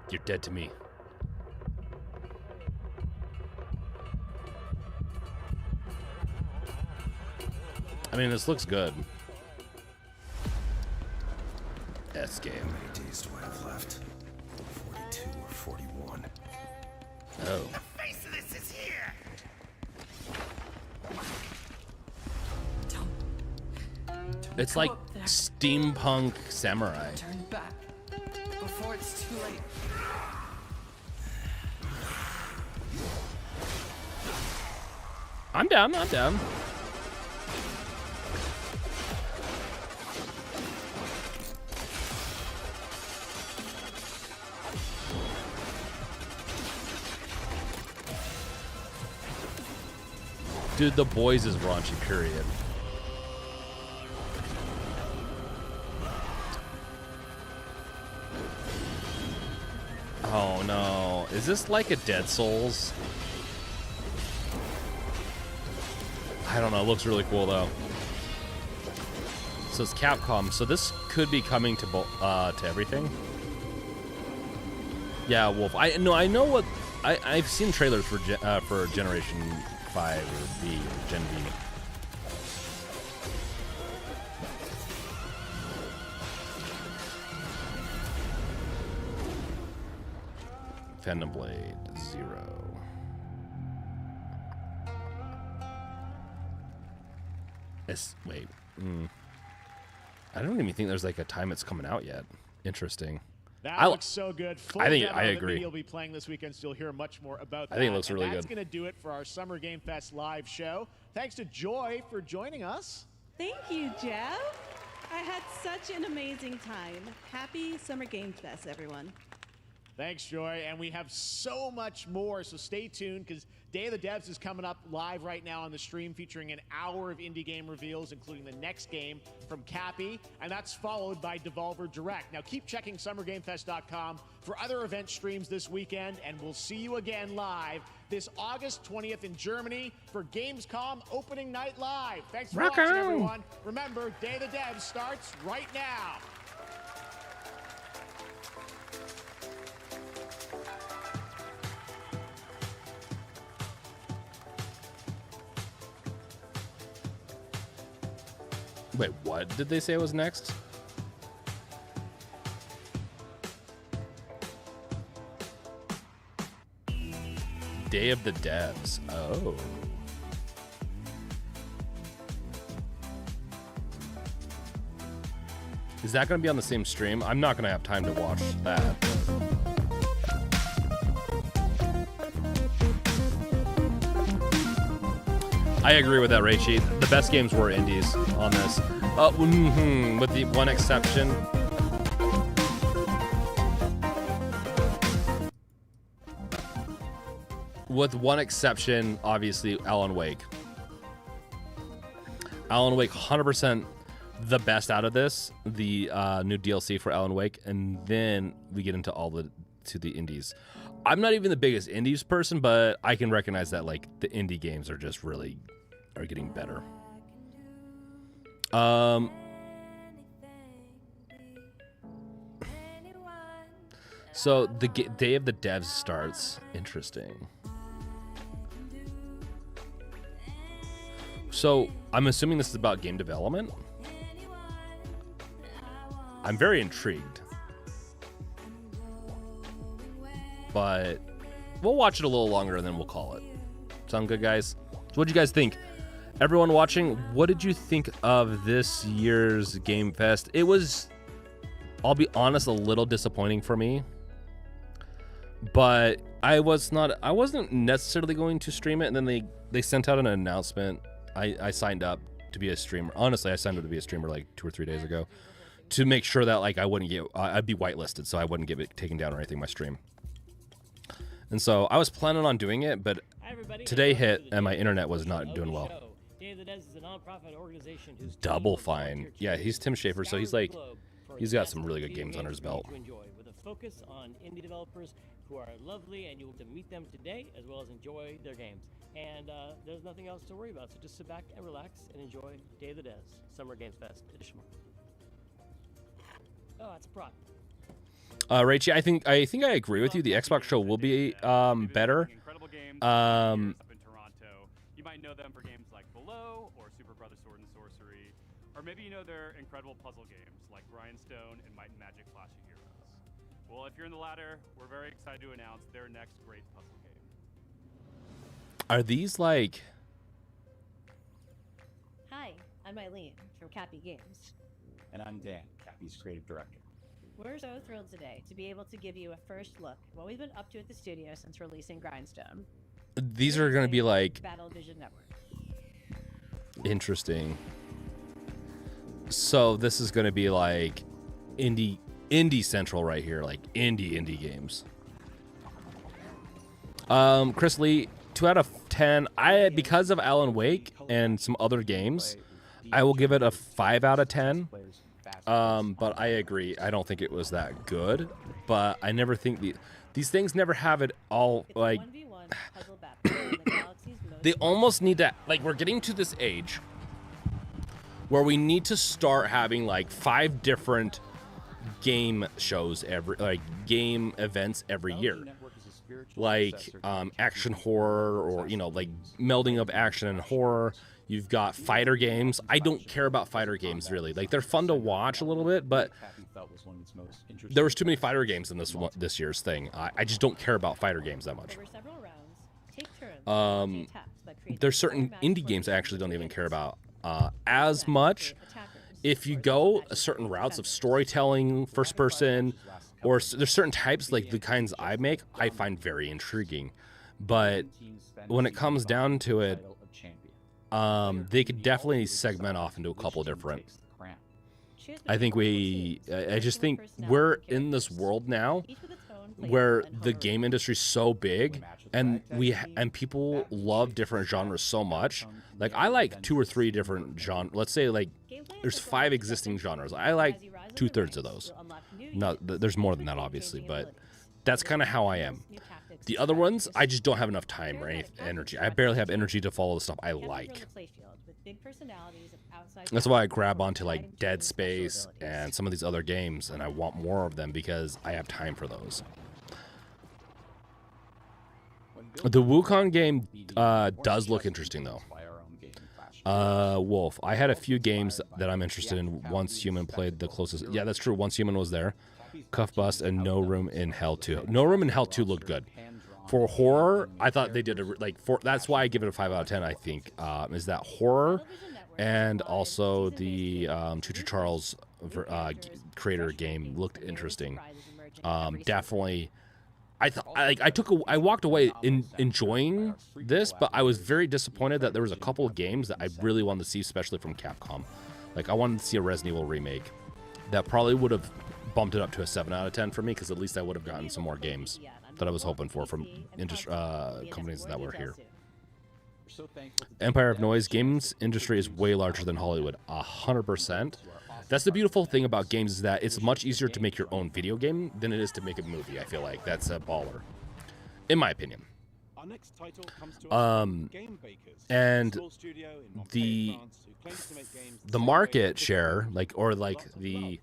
You're dead to me. I mean, this looks good. S game. How many days do I have left? 42 or 41. Oh. The face of this is here. It's like steampunk samurai. Turn back before it's too late. I'm down, I'm down. Dude, The Boys is raunchy, period. Is this like a Dead Souls? I don't know. It looks really cool though. So it's Capcom. So this could be coming to everything. Yeah, Wolf. I know what. I've seen trailers for Generation 5 or B or Gen B. Phantom Blade 0. Wait. I don't even think there's like a time it's coming out yet. Interesting. That looks so good. Full I think demo I that agree. You'll be playing this weekend, so you'll hear much more about that. I think it looks really That's good. going to do it for our Summer Game Fest live show. Thanks to Joy for joining us. Thank you, Jeff. I had such an amazing time. Happy Summer Game Fest, everyone. Thanks, Joy. And we have so much more, so stay tuned because Day of the Devs is coming up live right now on the stream, featuring an hour of indie game reveals, including the next game from Cappy, and that's followed by Devolver Direct. Now keep checking SummerGameFest.com for other event streams this weekend, and we'll see you again live this August 20th in Germany for Gamescom Opening Night Live. Thanks for watching, everyone. Remember, Day of the Devs starts right now. Wait, what did they say was next? Day of the Devs. Oh. Is that going to be on the same stream? I'm not going to have time to watch that. I agree with that, Raichi. The best games were indies on this. With the one exception. With one exception, obviously, Alan Wake. Alan Wake, 100% the best out of this. The new DLC for Alan Wake, and then we get into the indies. I'm not even the biggest indies person, but I can recognize that like the indie games are just really getting better. So the Day of the Devs starts. Interesting. So I'm assuming this is about game development. I'm very intrigued. But we'll watch it a little longer and then we'll call it. Sound good, guys? So what'd you guys think? Everyone watching, what did you think of this year's Game Fest? It was, I'll be honest, a little disappointing for me. But I wasn't necessarily going to stream it, and then they sent out an announcement. I signed up to be a streamer. Honestly, I signed up to be a streamer like 2 or 3 days ago to make sure that like I'd be whitelisted, so I wouldn't get it taken down or anything, my stream. And so I was planning on doing it, but today hit and my internet was not doing well. Day of the Devs is a non-profit organization whose Double Fine. Yeah, he's Tim Schafer, so he's got some really good games under his belt. With a focus on indie developers who are lovely, and you'll get to meet them today as well as enjoy their games. And there's nothing else to worry about, so just sit back and relax and enjoy Day of the Devs, Summer Games Fest edition. Oh, that's a prop. Raichi, I think I agree with you. The Xbox show will be better. You might know them for games like Below or Super Brother Sword and Sorcery, or maybe you know their incredible puzzle games like Grindstone and Might and Magic Clash of Heroes. Well, if you're in the latter, we're very excited to announce their next great puzzle game. Are these like... Hi, I'm Eileen from Cappy Games. And I'm Dan, Cappy's creative director. We're so thrilled today to be able to give you a first look at what we've been up to at the studio since releasing Grindstone. These are going to be like... Battle Vision Network. Interesting. So this is going to be like indie central right here, like indie games. Chris Lee, 2 out of 10. Because of Alan Wake and some other games, I will give it a 5 out of 10. But I agree. I don't think it was that good. But I never think These things never have it all, like, 1v1 puzzle battle in the galaxy's most they almost need to, like, we're getting to this age where we need to start having like 5 different game shows game events every year, like action horror, or like melding of action and horror. You've got fighter games. I don't care about fighter games really. Like, they're fun to watch a little bit, but there was too many fighter games in this year's thing. I just don't care about fighter games that much. There's certain indie games I actually don't even care about as much. If you go certain routes of storytelling, first person, or there's certain types, like the kinds I make, I find very intriguing. But when it comes down to it, they could definitely segment off into a couple different. I just think we're in this world now where the game industry is so big, and people love different genres so much. Like, I like 2 or 3 different genres. Let's say like there's 5 existing genres. I like 2/3 of those. No, there's more than that obviously, but that's kind of how I am. The other ones, I just don't have enough time or any energy. I barely have energy to follow the stuff I like. That's why I grab onto like Dead Space and some of these other games, and I want more of them because I have time for those. The Wukong game does look interesting though. Wolf, I had a few games that I'm interested in. Once Human played the closest. Yeah, that's true. Once Human was there. Cuff Bust and No Room in Hell 2. No Room in Hell 2 looked good. For horror, I thought they did that's why I give it a 5 out of 10. I think is that horror, and also the Choo Charles creator game looked interesting. Definitely. I walked away enjoying this, but I was very disappointed that there was a couple of games that I really wanted to see, especially from Capcom. Like, I wanted to see a Resident Evil remake. That probably would have bumped it up to a 7 out of 10 for me, because at least I would have gotten some more games that I was hoping for from companies that were here. Empire of Noise games industry is way larger than Hollywood, 100%. That's the beautiful thing about games, is that it's much easier to make your own video game than it is to make a movie. I feel like that's a baller, in my opinion. And the market share, the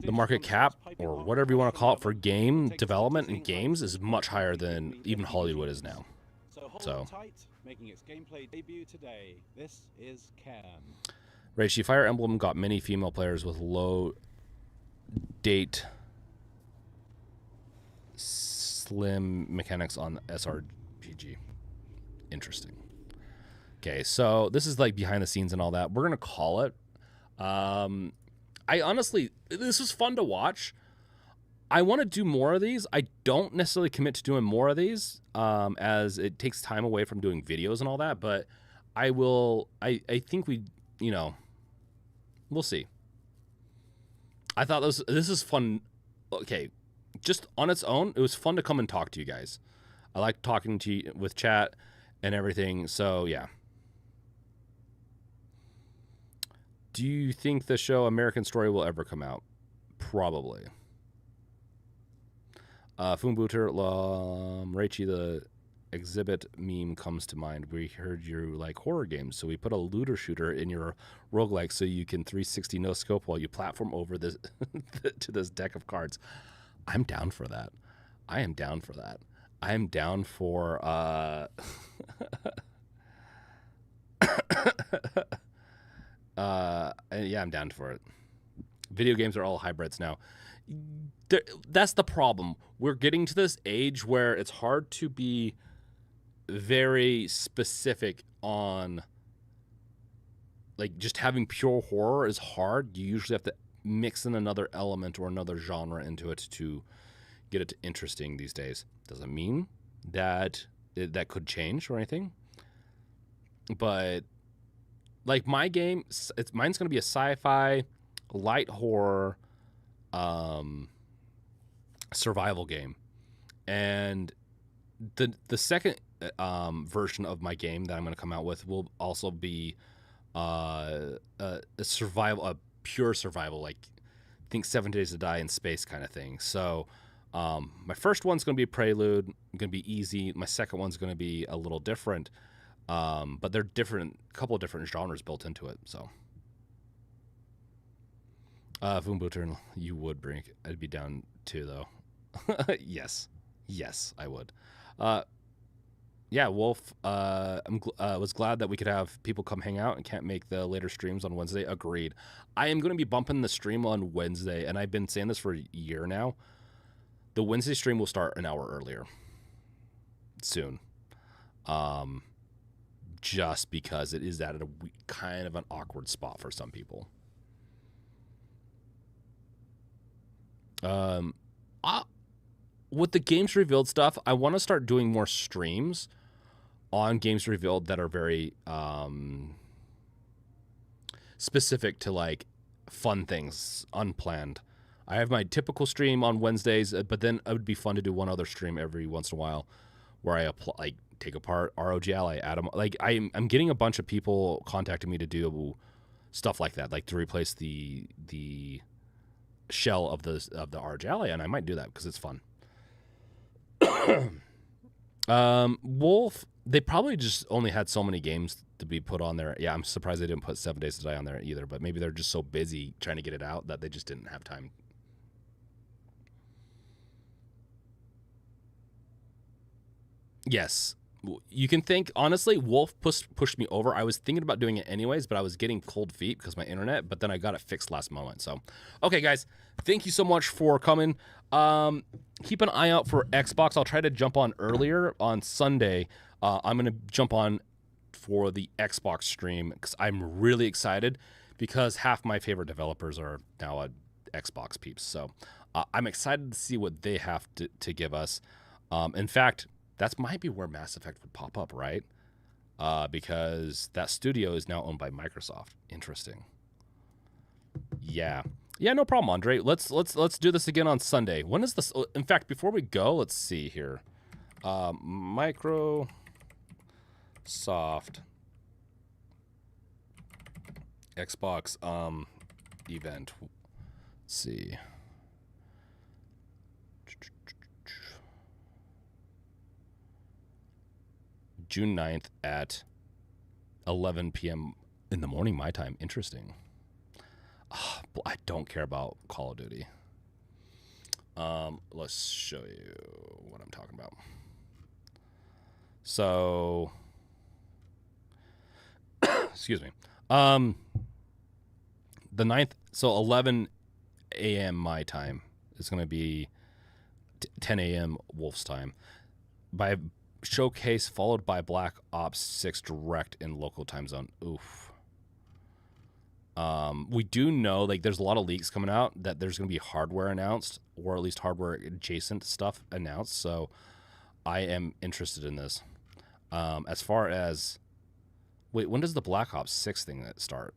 market cap, or whatever you want to call it, for game development and games is much higher than even Hollywood is now. So, making its gameplay debut today, this is Cam. Reichi, Fire Emblem got many female players with low date slim mechanics on SRPG. Interesting. Okay, so this is like behind the scenes and all that. We're gonna call it. I honestly, this was fun to watch. I want to do more of these. I don't necessarily commit to doing more of these, as it takes time away from doing videos and all that. But I will. I think we'll see. I thought this is fun. Okay, just on its own, it was fun to come and talk to you guys. I like talking to you with chat and everything. So yeah. Do you think the show American Story will ever come out? Probably. Funbuter Reichi, the exhibit meme comes to mind. We heard you like horror games, so we put a looter shooter in your roguelike so you can 360 no scope while you platform over this to this deck of cards. I'm down for that. I am down for that. I am down for yeah, I'm down for it. Video games are all hybrids now. That's the problem. We're getting to this age where it's hard to be very specific on, like, just having pure horror is hard. You usually have to mix in another element or another genre into it to get it interesting these days. Doesn't mean that that could change or anything. But like my game, mine's going to be a sci-fi, light horror, survival game. And the second version of my game that I'm going to come out with will also be a survival, a pure survival, like think 7 Days to Die in space kind of thing. So My first one's going to be Prelude, going to be easy. My second one's going to be a little different, but they're different, a couple of different genres built into it. So, Voombutter, you would Brink. I'd be down too, though. Yes, I would. Yeah, Wolf. Was glad that we could have people come hang out and can't make the later streams on Wednesday. Agreed. I am going to be bumping the stream on Wednesday, and I've been saying this for a year now. The Wednesday stream will start an hour earlier soon. Just because it is at a kind of an awkward spot for some people. With the Games Revealed stuff, I want to start doing more streams on Games Revealed that are very specific to like fun things, unplanned. I have my typical stream on Wednesdays, but then it would be fun to do one other stream every once in a while where I take apart ROG Ally, add them. Like I'm getting a bunch of people contacting me to do stuff like that, like to replace the shell of the ROG Ally, and I might do that because it's fun. Wolf, they probably just only had so many games to be put on there. Yeah, I'm surprised they didn't put 7 Days to Die on there either, but maybe they're just so busy trying to get it out that they just didn't have time. Yes, you can think, honestly, Wolf pushed me over. I was thinking about doing it anyways, but I was getting cold feet because of my internet, but then I got it fixed last moment. So, okay, guys, thank you so much for coming. Keep an eye out for Xbox. I'll try to jump on earlier on Sunday. I'm going to jump on for the Xbox stream because I'm really excited because half my favorite developers are now Xbox peeps. So I'm excited to see what they have to give us. In fact, that might be where Mass Effect would pop up, right? Because that studio is now owned by Microsoft. Interesting. Yeah, no problem, Andre. Let's do this again on Sunday. When is this? In fact, before we go, let's see here. Microsoft Xbox event. Let's see. June 9th at 11 p.m. in the morning, my time. Interesting. I don't care about Call of Duty. Let's show you what I'm talking about. So, excuse me. The 9th, so 11 a.m. my time is going to be 10 a.m. Wolf's time. By Showcase followed by Black Ops 6 direct in local time zone. Oof. We do know, like, there's a lot of leaks coming out that there's going to be hardware announced, or at least hardware adjacent stuff announced. So I am interested in this. As far as, wait, when does the Black Ops 6 thing start?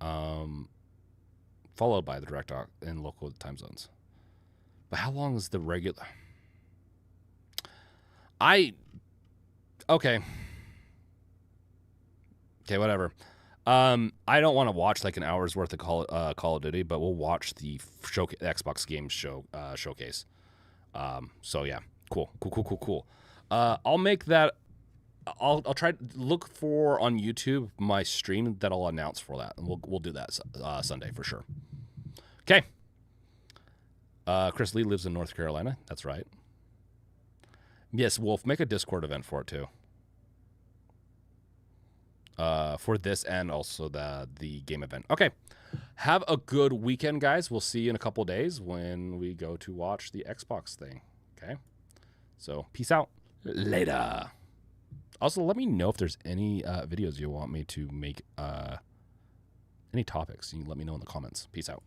Followed by the direct in local time zones. But how long is the regular? Okay, whatever. I don't want to watch like an hour's worth of Call of Duty, but we'll watch the Xbox Games showcase. So yeah, cool. I'll make that. I'll try to look for on YouTube my stream that I'll announce for that, and we'll do that Sunday for sure. Okay. Chris Lee lives in North Carolina. That's right. Yes, Wolf, make a Discord event for it too. For this and also the game event. Okay. Have a good weekend, guys. We'll see you in a couple days when we go to watch the Xbox thing. Okay. So peace out. Later. Also, let me know if there's any videos you want me to make. Any topics. You can let me know in the comments. Peace out.